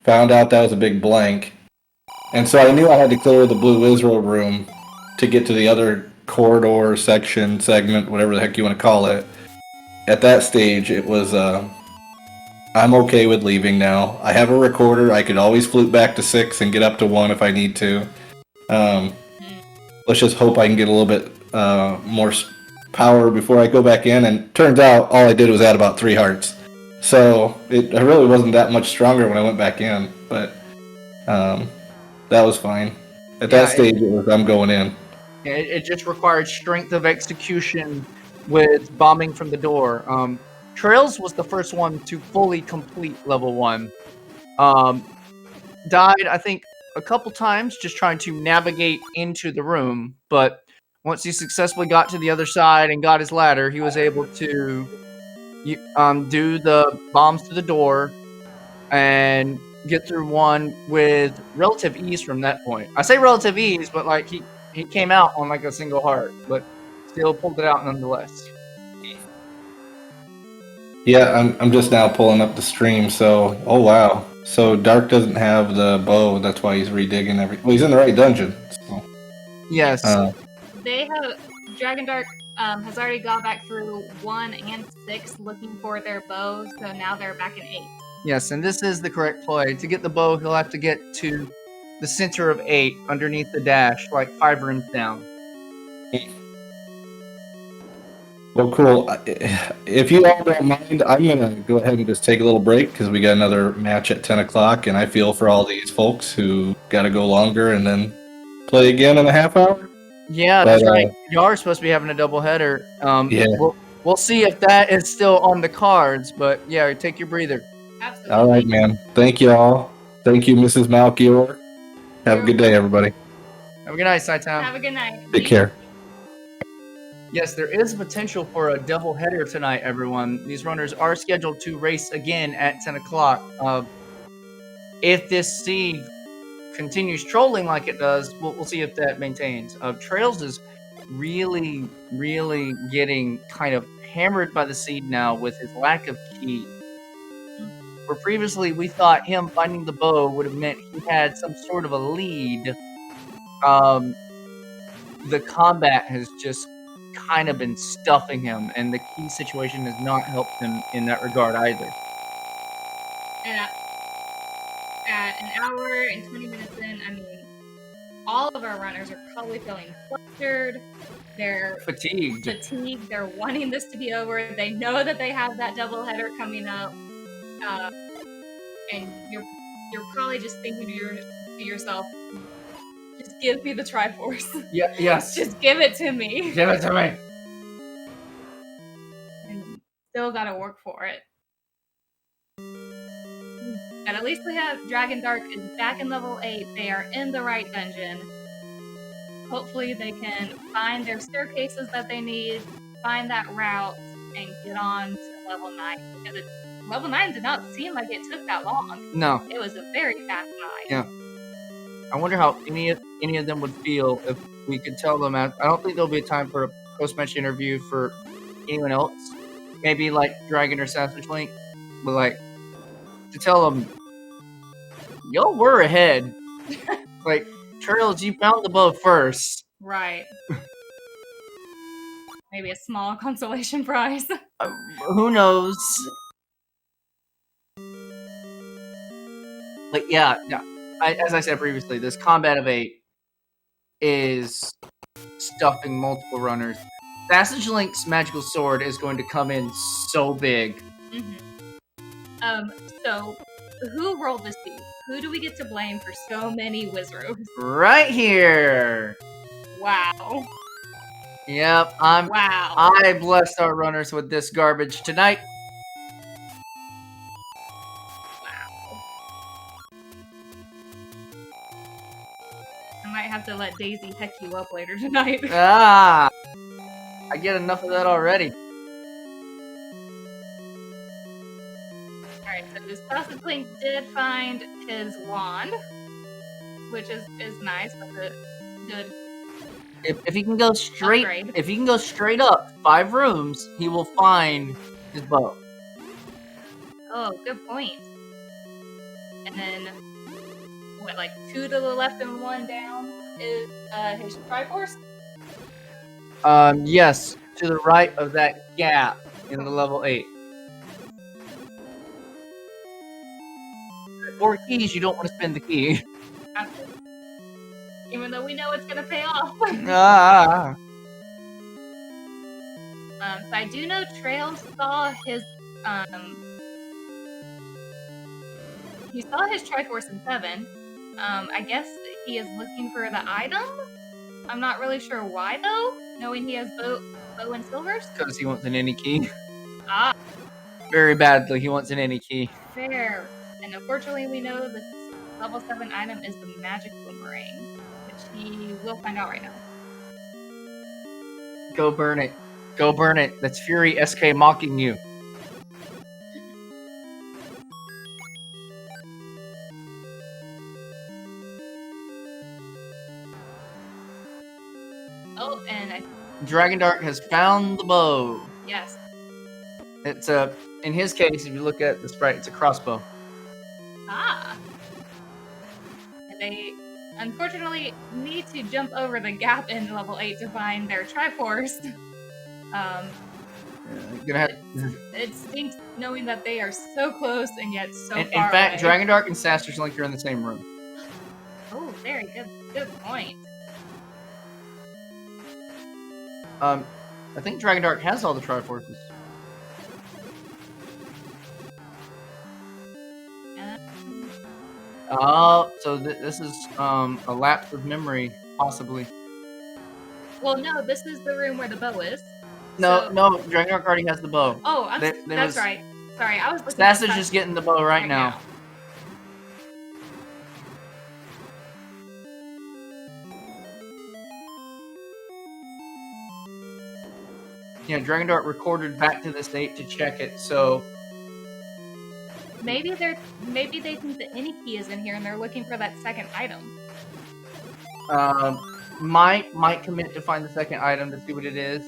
S3: Found out that was a big blank. And so I knew I had to clear the blue Wizrobe room to get to the other corridor, section, segment, whatever the heck you want to call it. At that stage, it was, I'm okay with leaving now. I have a recorder. I could always flute back to 6 and get up to 1 if I need to. Let's just hope I can get a little bit more power before I go back in. And turns out all I did was add about 3 hearts. So it really wasn't that much stronger when I went back in. But that was fine. At that stage, it was I'm going in.
S2: It just required strength of execution with bombing from the door. Trails was the first one to fully complete level 1. Died, I think, a couple times just trying to navigate into the room, but once he successfully got to the other side and got his ladder, he was able to do the bombs to the door and get through 1 with relative ease from that point. I say relative ease, but like He came out on like a single heart, but still pulled it out nonetheless.
S3: Yeah, I'm just now pulling up the stream. So, oh wow. So Dark doesn't have the bow. That's why he's redigging everything. Well, he's in the right dungeon. So,
S2: Yes.
S1: They have Dragon Dark has already gone back through 1 and 6 looking for their bow, so now they're back in 8.
S2: Yes, and this is the correct play. To get the bow, he'll have to get to the center of 8 underneath the dash, like 5 rooms down.
S3: well, cool. If you all don't mind, I'm gonna go ahead and just take a little break because we got another match at 10 o'clock, and I feel for all these folks who got to go longer and then play again in a half hour.
S2: Yeah,
S3: But,
S2: that's right. You are supposed to be having a doubleheader.
S3: Yeah.
S2: We'll see if that is still on the cards, but yeah, take your breather.
S1: Absolutely.
S3: All right, man. Thank you all. Thank you, Mrs. Malchior. Have a good day, everybody.
S2: Have a good night, Saitam.
S1: Have a good night.
S3: Take care.
S2: Yes, there is potential for a doubleheader tonight, everyone. These runners are scheduled to race again at 10 o'clock. If this seed continues trolling like it does, we'll see if that maintains. Trails is really, really getting kind of hammered by the seed now with his lack of key. Where previously we thought him finding the bow would have meant he had some sort of a lead. The combat has just kind of been stuffing him, and the key situation has not helped him in that regard either.
S1: And at an hour and 20 minutes in, I mean, all of our runners are probably feeling flustered. They're
S2: fatigued.
S1: They're wanting this to be over. They know that they have that doubleheader coming up, and you're probably just thinking to yourself, just give me the Triforce.
S2: Yeah, yes.
S1: Just give it to me.
S2: Give it to me.
S1: And still gotta work for it. But at least we have Dragon Dark is back in level 8. They are in the right dungeon. Hopefully they can find their staircases that they need, find that route, and get on to level 9. Because level 9 did not seem like it took that long.
S2: No.
S1: It was a very fast 9.
S2: Yeah. I wonder how any of them would feel if we could tell them. I don't think there'll be a time for a post-match interview for anyone else. Maybe like Dragon or Savage Link, but like to tell them, y'all were ahead. Like Trails, you found the bow first.
S1: Right. Maybe a small consolation prize.
S2: Who knows? Like yeah. As I said previously, this combat of 8 is stuffing multiple runners. Savage Link's magical sword is going to come in so big.
S1: Mm-hmm. So who rolled this seed? Who do we get to blame for so many Wizroos?
S2: Right here.
S1: Wow.
S2: Yep,
S1: Wow.
S2: I blessed our runners with this garbage tonight.
S1: I might have to let Daisy heck you up later tonight.
S2: I get enough of that already.
S1: Alright, so this Sausage Link did find his wand, which is nice. That's a good.
S2: If he can go straight,
S1: upgrade.
S2: If he can go straight up 5 rooms, he will find his bow.
S1: Oh, good point. And then, what, like 2 to the left and 1 down is his Triforce?
S2: Yes, to the right of that gap in the level 8. 4 keys, you don't want to spend the key.
S1: Absolutely. Even though we know it's gonna pay off. So I do know Trails saw his he saw his Triforce in 7. I guess he is looking for the item. I'm not really sure why though, knowing he has bow and silvers.
S2: Because he wants an any key.
S1: Ah.
S2: Very badly, he wants an any key.
S1: Fair. And unfortunately we know this level 7 item is the magic boomerang, which he will find out right now.
S2: Go burn it. Go burn it. That's Fury SK mocking you.
S1: Oh, and
S2: Dragon Dark has found the bow.
S1: yes.
S2: It's in his case, if you look at the sprite, it's a crossbow.
S1: Ah. And they unfortunately need to jump over the gap in level 8 to find their Triforce.
S2: Gonna have.
S1: It stinks knowing that they are so close and yet so
S2: In
S1: far
S2: fact,
S1: away.
S2: Dragon Dark and Saster's Link are in the same room.
S1: Oh, very good point.
S2: I think Dragon Dark has all the Triforces. Oh, so this is a lapse of memory, possibly.
S1: Well, no, this is the room where the bow is.
S2: No,
S1: So-
S2: no, Dragon Dark already has the bow.
S1: Oh, that's right. Sorry, I was looking at
S2: Saster's just getting the bow right now. Yeah, Dragon Dark recorded back to this date to check it, so
S1: Maybe they think the Iniki is in here and they're looking for that second item.
S2: might commit to find the second item to see what it is.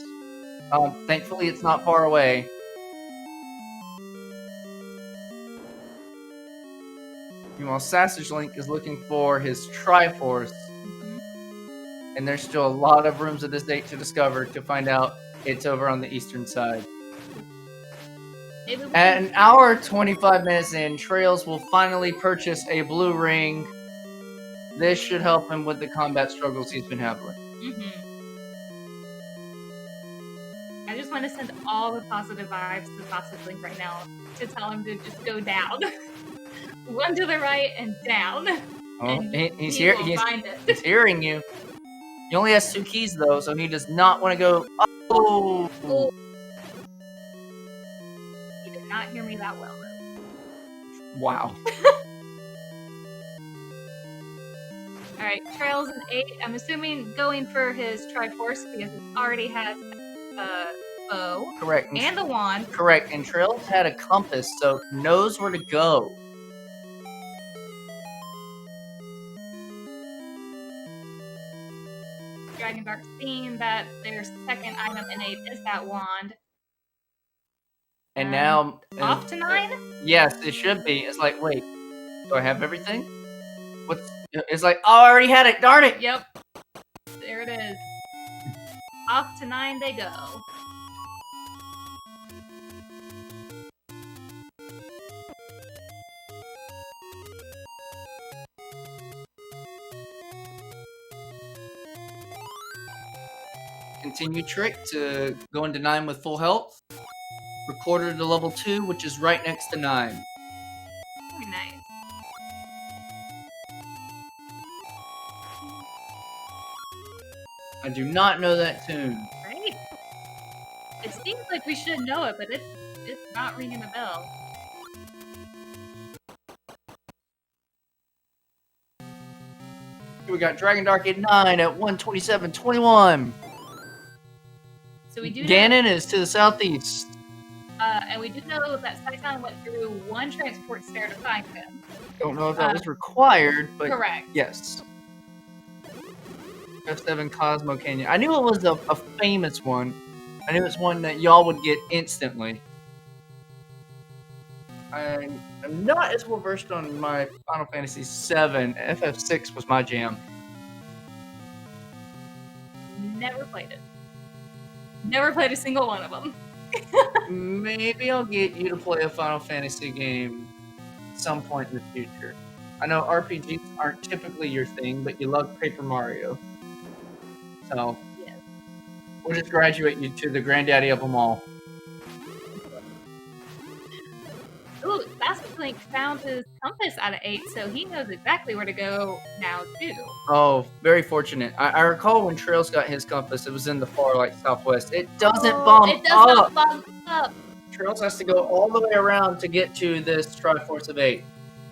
S2: Thankfully, it's not far away. Meanwhile, Saster's Link is looking for his Triforce, and there's still a lot of rooms of this date to discover to find out it's over on the eastern side. At an hour 25 minutes in, Trails will finally purchase a blue ring. This should help him with the combat struggles he's been having.
S1: I just want to send all the positive vibes to Sausage Link right now to tell him to just go down. One to the right and down.
S2: Oh,
S1: and
S2: he's
S1: he
S2: here.
S1: will find it.
S2: He's hearing you. He only has 2 keys though, so he does not want to go. Oh!
S1: He did not hear me that well, though.
S2: Wow.
S1: Alright, Trails in 8. I'm assuming going for his Triforce because it already has a bow.
S2: Correct.
S1: And the wand.
S2: Correct. And Trails had a compass, so knows where to go.
S1: Dragon Dark seeing that their second item in 8 is that wand.
S2: And now
S1: Off to 9?
S2: Yes, it should be. It's like, wait, do I have everything? It's like, oh, I already had it. Darn it.
S1: Yep. There it is. Off to 9 they go.
S2: Continue trick to go into 9 with full health. Recorder to level 2, which is right next to 9.
S1: Very nice.
S2: I do not know that tune.
S1: Right? It seems like we should know it, but it's not ringing a bell.
S2: We got Dragon Dark at 9 at 127.21.
S1: So we do
S2: Ganon is to the southeast.
S1: and we do know that Saitan went through one transport stair to find him.
S2: Don't know if that was required, but
S1: Correct.
S2: yes. F7 Cosmo Canyon. I knew it was a famous one. I knew it's one that y'all would get instantly. I'm not as well versed on my Final Fantasy VII. FF6 was my jam.
S1: Never played it. Never played a single one of them.
S2: Maybe I'll get you to play a Final Fantasy game at some point in the future. I know RPGs aren't typically your thing, but you love Paper Mario. So,
S1: yes.
S2: We'll just graduate you to the granddaddy of them all.
S1: Ooh, Fast Link found his compass out of 8, so he knows exactly where to go now, too.
S2: Oh, very fortunate. I recall when Trails got his compass, it was in the far, like, southwest. It doesn't bump
S1: It does not bump up.
S2: Trails has to go all the way around to get to this Triforce of 8.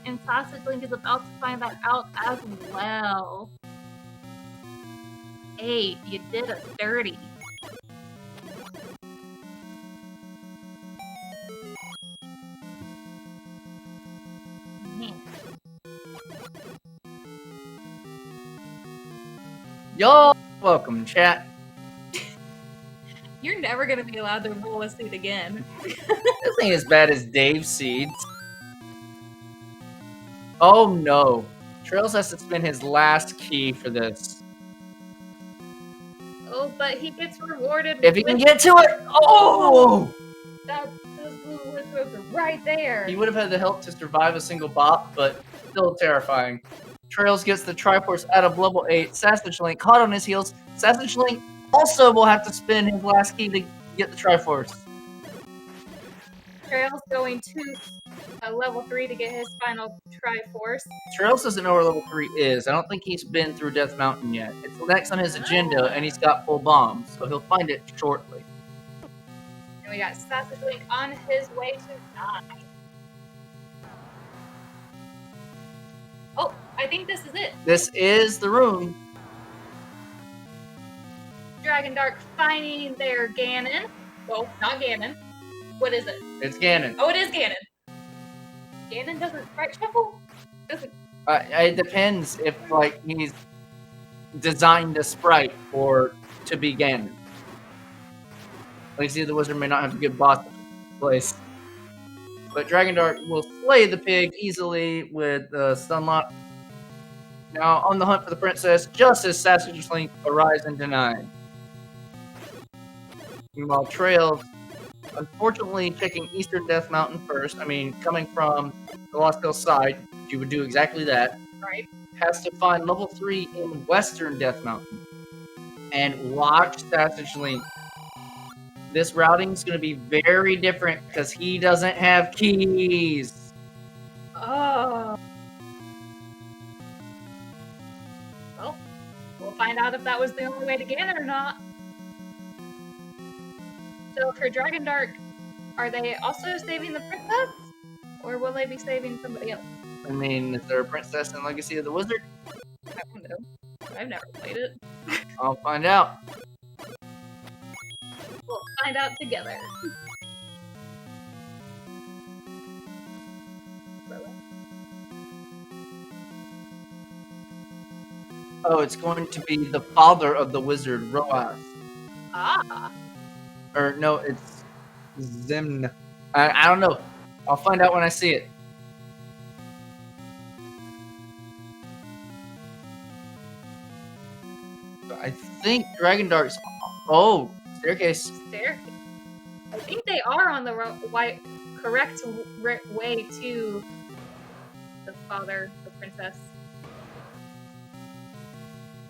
S1: And Sausage Link is about to find that out as well. 8, you did a 30.
S2: Y'all welcome, chat.
S1: You're never gonna be allowed to roll a seed again.
S2: This ain't as bad as Dave's seeds. Oh no. Trails has to spend his last key for this.
S1: Oh, but he gets rewarded
S2: If he can get to it! Oh!
S1: Those blue wizards are right there.
S2: He would have had the help to survive a single bop, but still terrifying. Trails gets the Triforce out of level 8. Sausage Link hot on his heels. Sausage Link also will have to spend his last key to get the Triforce.
S1: Trails going to level 3 to get his final Triforce.
S2: Trails doesn't know where level 3 is. I don't think he's been through Death Mountain yet. It's next on his agenda, and he's got full bombs, so he'll find it shortly.
S1: And we got Sausage Link on his way to die. Oh, I think this is it.
S2: This is the room.
S1: Dragon Dark finding their Ganon. Well, not Ganon. What is it?
S2: It's Ganon.
S1: Oh, it is Ganon. Ganon doesn't sprite shuffle? Doesn't.
S2: It depends if like he's designed a sprite or to be Ganon. Like, see, the wizard may not have a good boss place, but Dragon Dart will slay the pig easily with Stunlock. Now on the hunt for the princess, just as Sausage Link arrives in denied. Meanwhile, Trails, unfortunately, checking Eastern Death Mountain first. I mean, coming from the Lost Hill side, you would do exactly that.
S1: Right.
S2: Has to find level 3 in Western Death Mountain. And watch Sausage Link. This routing is going to be very different because he doesn't have keys.
S1: Oh. Well, we'll find out if that was the only way to get it or not. So for Dragon Dark, are they also saving the princess? Or will they be saving somebody else?
S2: I mean, is there a princess in Legacy of the Wizard?
S1: I don't know. I've never played it.
S2: I'll find out.
S1: We'll find out together.
S2: Oh, it's going to be the father of the wizard, Roas.
S1: Ah.
S2: Or no, it's Zimn. I don't know. I'll find out when I see it. I think Dragon Dark's. Oh, staircase.
S1: Staircase. I think they are on the correct way to the father, the princess.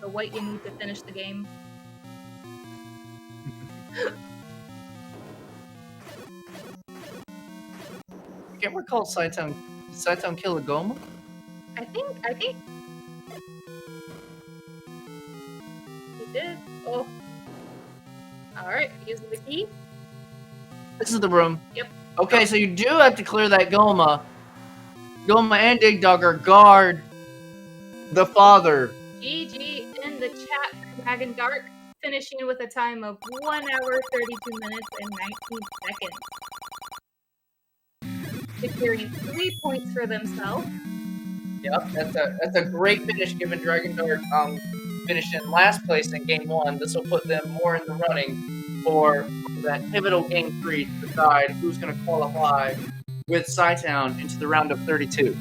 S1: The what you need to finish the game.
S2: I can't recall Saitown. Did Saitown kill a Goma?
S1: I think he did. Oh. Alright, using the key.
S2: This is the room.
S1: Yep.
S2: Okay, so you do have to clear that Goma. Goma and Dig Dog are guard the father.
S1: GG in the chat for Dragon Dark, finishing with a time of 1 hour, 32 minutes, and 19 seconds. Securing 3 points for themselves.
S2: Yep, that's a great finish given Dragon Dark finished in last place in Game 1. This will put them more in the running for that pivotal Game 3 to decide who's going to qualify with Saitown into the round of 32.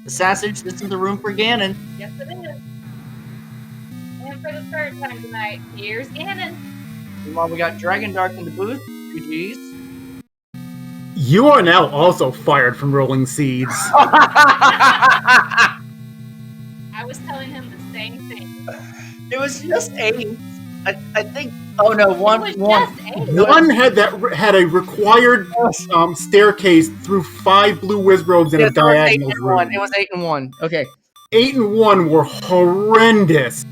S2: The Sausage, this is the room for Ganon.
S1: Yes, it is. And for the third time tonight, here's Ganon.
S2: Meanwhile, we got Dragon Dark in the booth. GG's.
S4: You are now also fired from rolling seeds.
S1: I was telling him the same thing.
S2: It was just 8. I think. Oh no, one.
S1: It was just 8.
S4: One had a required staircase through 5 blue wizrobes and a diagonal room.
S2: It was 8 and 1. Okay.
S4: 8 and 1 were horrendous.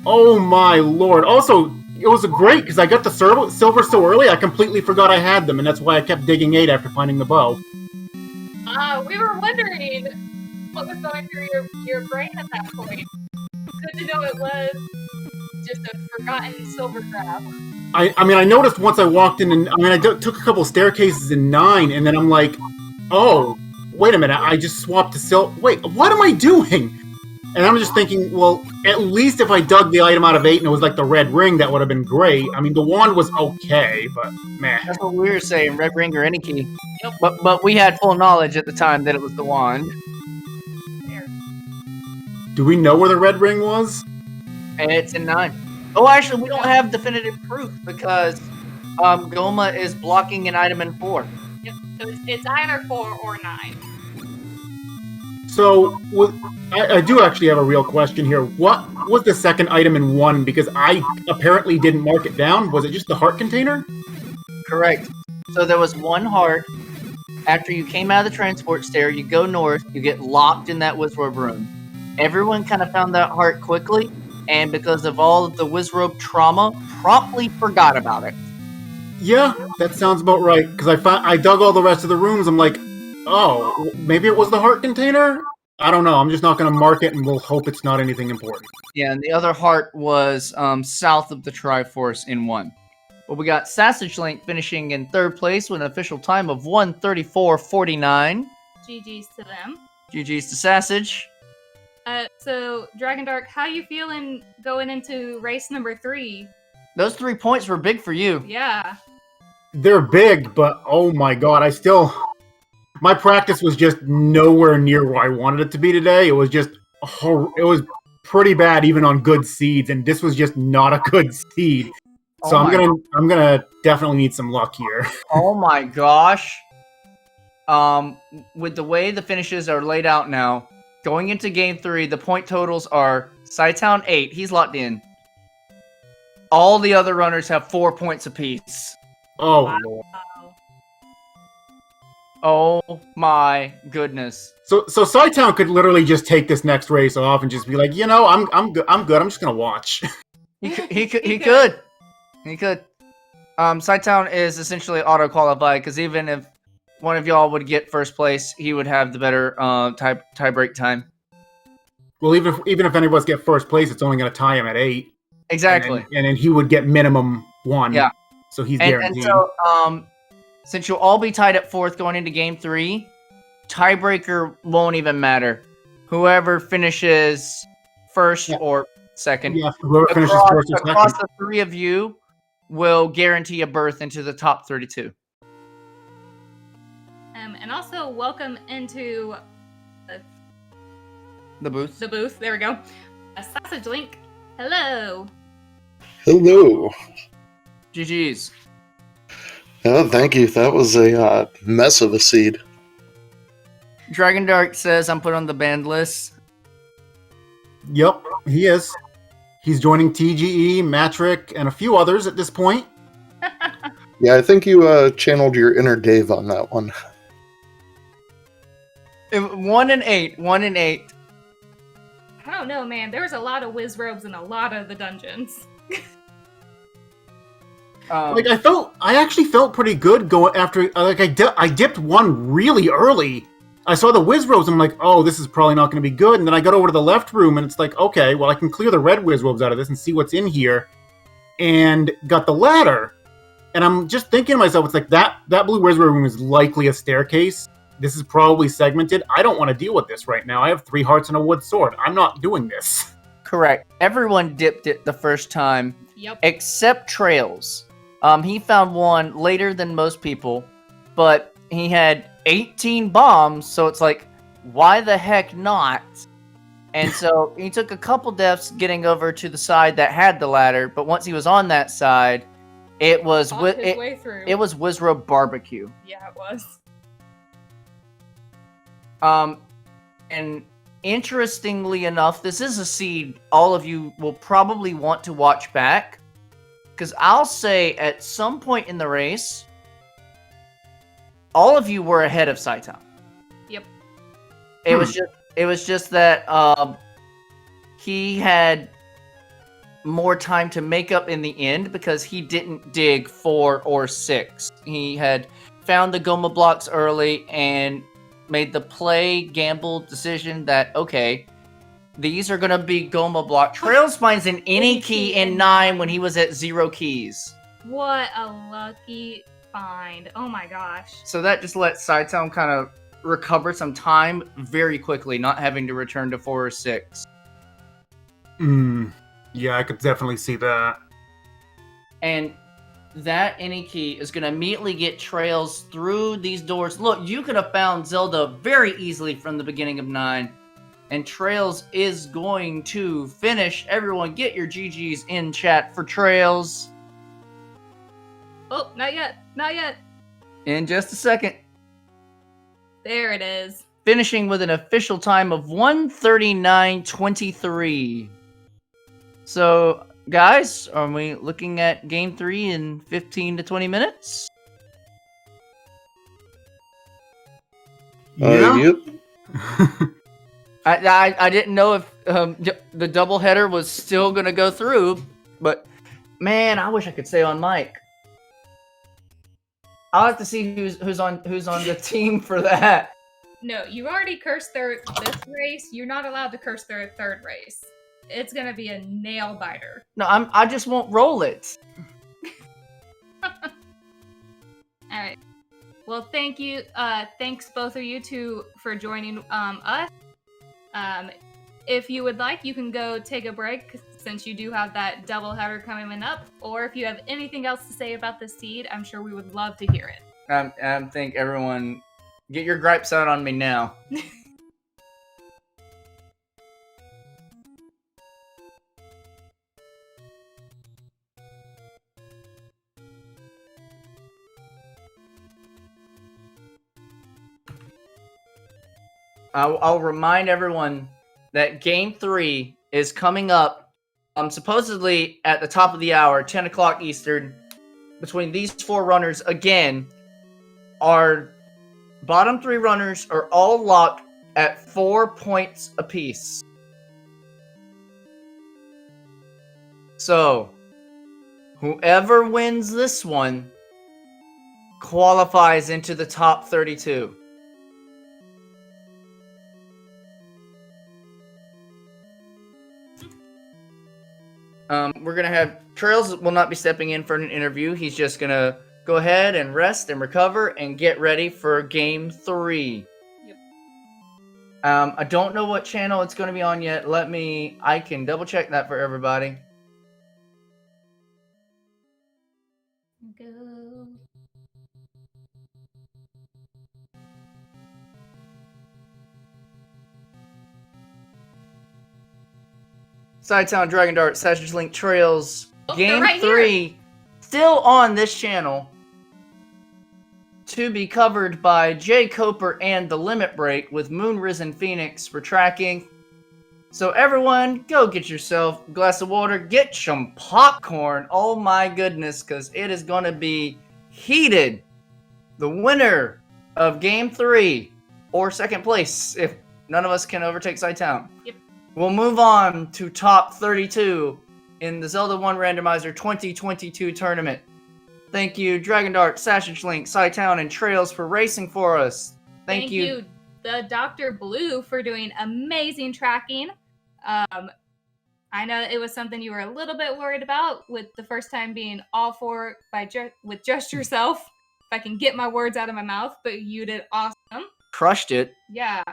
S4: Oh my lord! Also, it was great because I got the silver so early. I completely forgot I had them, and that's why I kept digging 8 after finding the bow.
S1: We were wondering what was going through your brain at that point. Good to know it was just a forgotten silver grab.
S4: I mean, I noticed once I walked in, and I took a couple staircases in 9, and then I'm like, oh, wait a minute, I just swapped to silver. Wait, what am I doing? And I'm just thinking, well, at least if I dug the item out of 8 and it was like the red ring, that would have been great. I mean, the wand was okay, but meh.
S2: That's what we were saying, red ring or any key. But we had full knowledge at the time that it was the wand.
S4: Do we know where the red ring was?
S2: And it's in 9. Oh, actually, we don't have definitive proof because Goma is blocking an item in 4.
S1: Yep. So it's either 4 or 9.
S4: So, I do actually have a real question here. What was the second item in 1? Because I apparently didn't mark it down. Was it just the heart container?
S2: Correct. So there was 1 heart. After you came out of the transport stair, you go north, you get locked in that Wizrobe room. Everyone kind of found that heart quickly, and because of all of the Wizrobe trauma, promptly forgot about it.
S4: Yeah, that sounds about right. Because I dug all the rest of the rooms. I'm like, oh, maybe it was the heart container? I don't know. I'm just not going to mark it, and we'll hope it's not anything important.
S2: Yeah, and the other heart was south of the Triforce in 1. Well, we got Sausage Link finishing in 3rd place with an official time of 1:34.49.
S1: GG's to them.
S2: GG's to Sausage.
S1: So, Dragon Dark, how you feeling going into race number 3?
S2: Those 3 points were big for you.
S1: Yeah.
S4: They're big, but oh my god, my practice was just nowhere near where I wanted it to be today. It was pretty bad even on good seeds, and this was just not a good seed. So I'm gonna definitely need some luck here.
S2: Oh my gosh. With the way the finishes are laid out now, going into game 3, the point totals are Scytown 8, he's locked in. All the other runners have 4 points apiece.
S4: Oh
S1: Wow.
S4: lord.
S2: Oh my goodness.
S4: So Scytown could literally just take this next race off and just be like, you know, I'm good. I'm just gonna watch.
S2: He could. Scytown is essentially auto qualified because even if one of y'all would get 1st place, he would have the better tie break time.
S4: Well, even if any of us get 1st place, it's only gonna tie him at 8.
S2: Exactly.
S4: And then he would get minimum 1.
S2: Yeah.
S4: So he's guaranteed.
S2: And so since you'll all be tied at 4th going into game 3, tiebreaker won't even matter. Whoever finishes 1st or 2nd,
S4: whoever finishes 1st or 2nd.
S2: Across the 3 of you will guarantee a berth into the top 32.
S1: And also welcome into
S2: The booth.
S1: the booth. There we go. Sausage Link. Hello.
S5: Hello.
S2: GG's.
S5: Oh, thank you. That was a mess of a seed.
S2: Dragon Dark says I'm put on the banned list.
S4: Yep, he is. He's joining TGE, Matric, and a few others at this point.
S5: Yeah, I think you channeled your inner Dave on that one.
S2: 1 and 8. 1 and 8.
S1: I don't know, man. There's a lot of Wizrobes in a lot of the dungeons.
S4: I actually felt pretty good going after. I dipped 1 really early. I saw the Wizrobes, and I'm like, oh, this is probably not going to be good. And then I got over to the left room, and it's like, okay, well, I can clear the red Wizrobes out of this and see what's in here. And got the ladder. And I'm just thinking to myself, it's like, that blue Wizrobe room is likely a staircase. This is probably segmented. I don't want to deal with this right now. I have 3 hearts and a wood sword. I'm not doing this.
S2: Correct. Everyone dipped it the first time.
S1: Yep.
S2: Except Trails. He found 1 later than most people, but he had 18 bombs, so it's like, why the heck not? And so he took a couple deaths getting over to the side that had the ladder, but once he was on that side, it was it was Wizrobe barbecue.
S1: Yeah, it was.
S2: And interestingly enough, this is a seed all of you will probably want to watch back. Because I'll say at some point in the race, all of you were ahead of Scytown.
S1: Yep.
S2: It was just that he had more time to make up in the end because he didn't dig 4 or 6. He had found the Goma blocks early and made the gamble decision that, okay, these are going to be Goma block. Trails finds an any key in 9 when he was at 0 keys.
S1: What a lucky find. Oh my gosh.
S2: So that just let Scytown kind of recover some time very quickly, not having to return to 4 or 6.
S4: Yeah, I could definitely see that.
S2: And that any key is going to immediately get Trails through these doors. Look, you could have found Zelda very easily from the beginning of 9. And Trails is going to finish. Everyone, get your GGs in chat for Trails.
S1: Oh, not yet. Not yet.
S2: In just a second.
S1: There it is.
S2: Finishing with an official time of 1:39:23. So, guys, are we looking at Game 3 in 15 to 20 minutes?
S5: Yep.
S2: I didn't know if the doubleheader was still going to go through, but man, I wish I could stay on mic. I'll have to see who's on the team for that.
S1: No, you already cursed this race. You're not allowed to curse their third race. It's gonna be a nail biter.
S2: No, I just won't roll it.
S1: All right. Well, thank you. Thanks both of you for joining us. If you would like, you can go take a break since you do have that doubleheader coming up. Or if you have anything else to say about the seed, I'm sure we would love to hear it.
S2: I think everyone, get your gripes out on me now. I'll remind everyone that Game 3 is coming up supposedly at the top of the hour, 10 o'clock Eastern. Between these 4 runners, again, our bottom 3 runners are all locked at 4 points apiece. So, whoever wins this one qualifies into the top 32. We're going to have... Trails will not be stepping in for an interview. He's just going to go ahead and rest and recover and get ready for Game 3.
S1: Yep.
S2: I don't know what channel it's going to be on yet. I can double check that for everybody.
S1: Go.
S2: Sidetown, Dragon Dart, Sash Link, Trails,
S1: Oh, they're
S2: Game
S1: right
S2: 3,
S1: here.
S2: still on this channel, to be covered by Jay Coper and The Limit Break with Moon Risen Phoenix for tracking. So everyone, go get yourself a glass of water, get some popcorn, oh my goodness, because it is going to be heated. The winner of Game 3, or second place, if none of us can overtake Sidetown.
S1: Yep.
S2: We'll move on to top 32 in the Zelda 1 Randomizer 2022 tournament. Thank you, Dragon Dart, Sausage Link, Sidetown, and Trails for racing for us. Thank you,
S1: the Dr. Blue, for doing amazing tracking. I know it was something you were a little bit worried about with the first time being all four with just yourself. If I can get my words out of my mouth, but you did awesome.
S2: Crushed it.
S1: Yeah.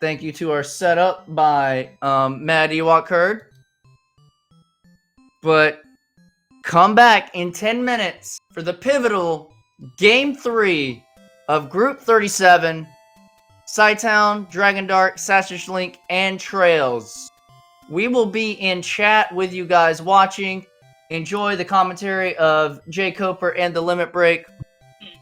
S2: Thank you to our setup by Mad Ewok Herd. But come back in 10 minutes for the pivotal Game 3 of Group 37. Sidetown, Dragon Dart, Sausage Link, and Trails. We will be in chat with you guys watching. Enjoy the commentary of Jay Coper and The Limit Break.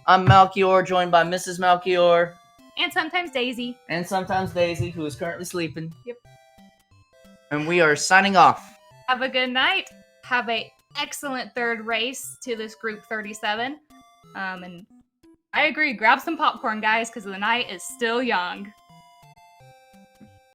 S2: I'm Malchior, joined by Mrs. Malchior.
S1: And sometimes Daisy.
S2: And sometimes Daisy, who is currently sleeping.
S1: Yep.
S2: And we are signing off.
S1: Have a good night. Have an excellent third race to this Group 37. And I agree, grab some popcorn, guys, because the night is still young.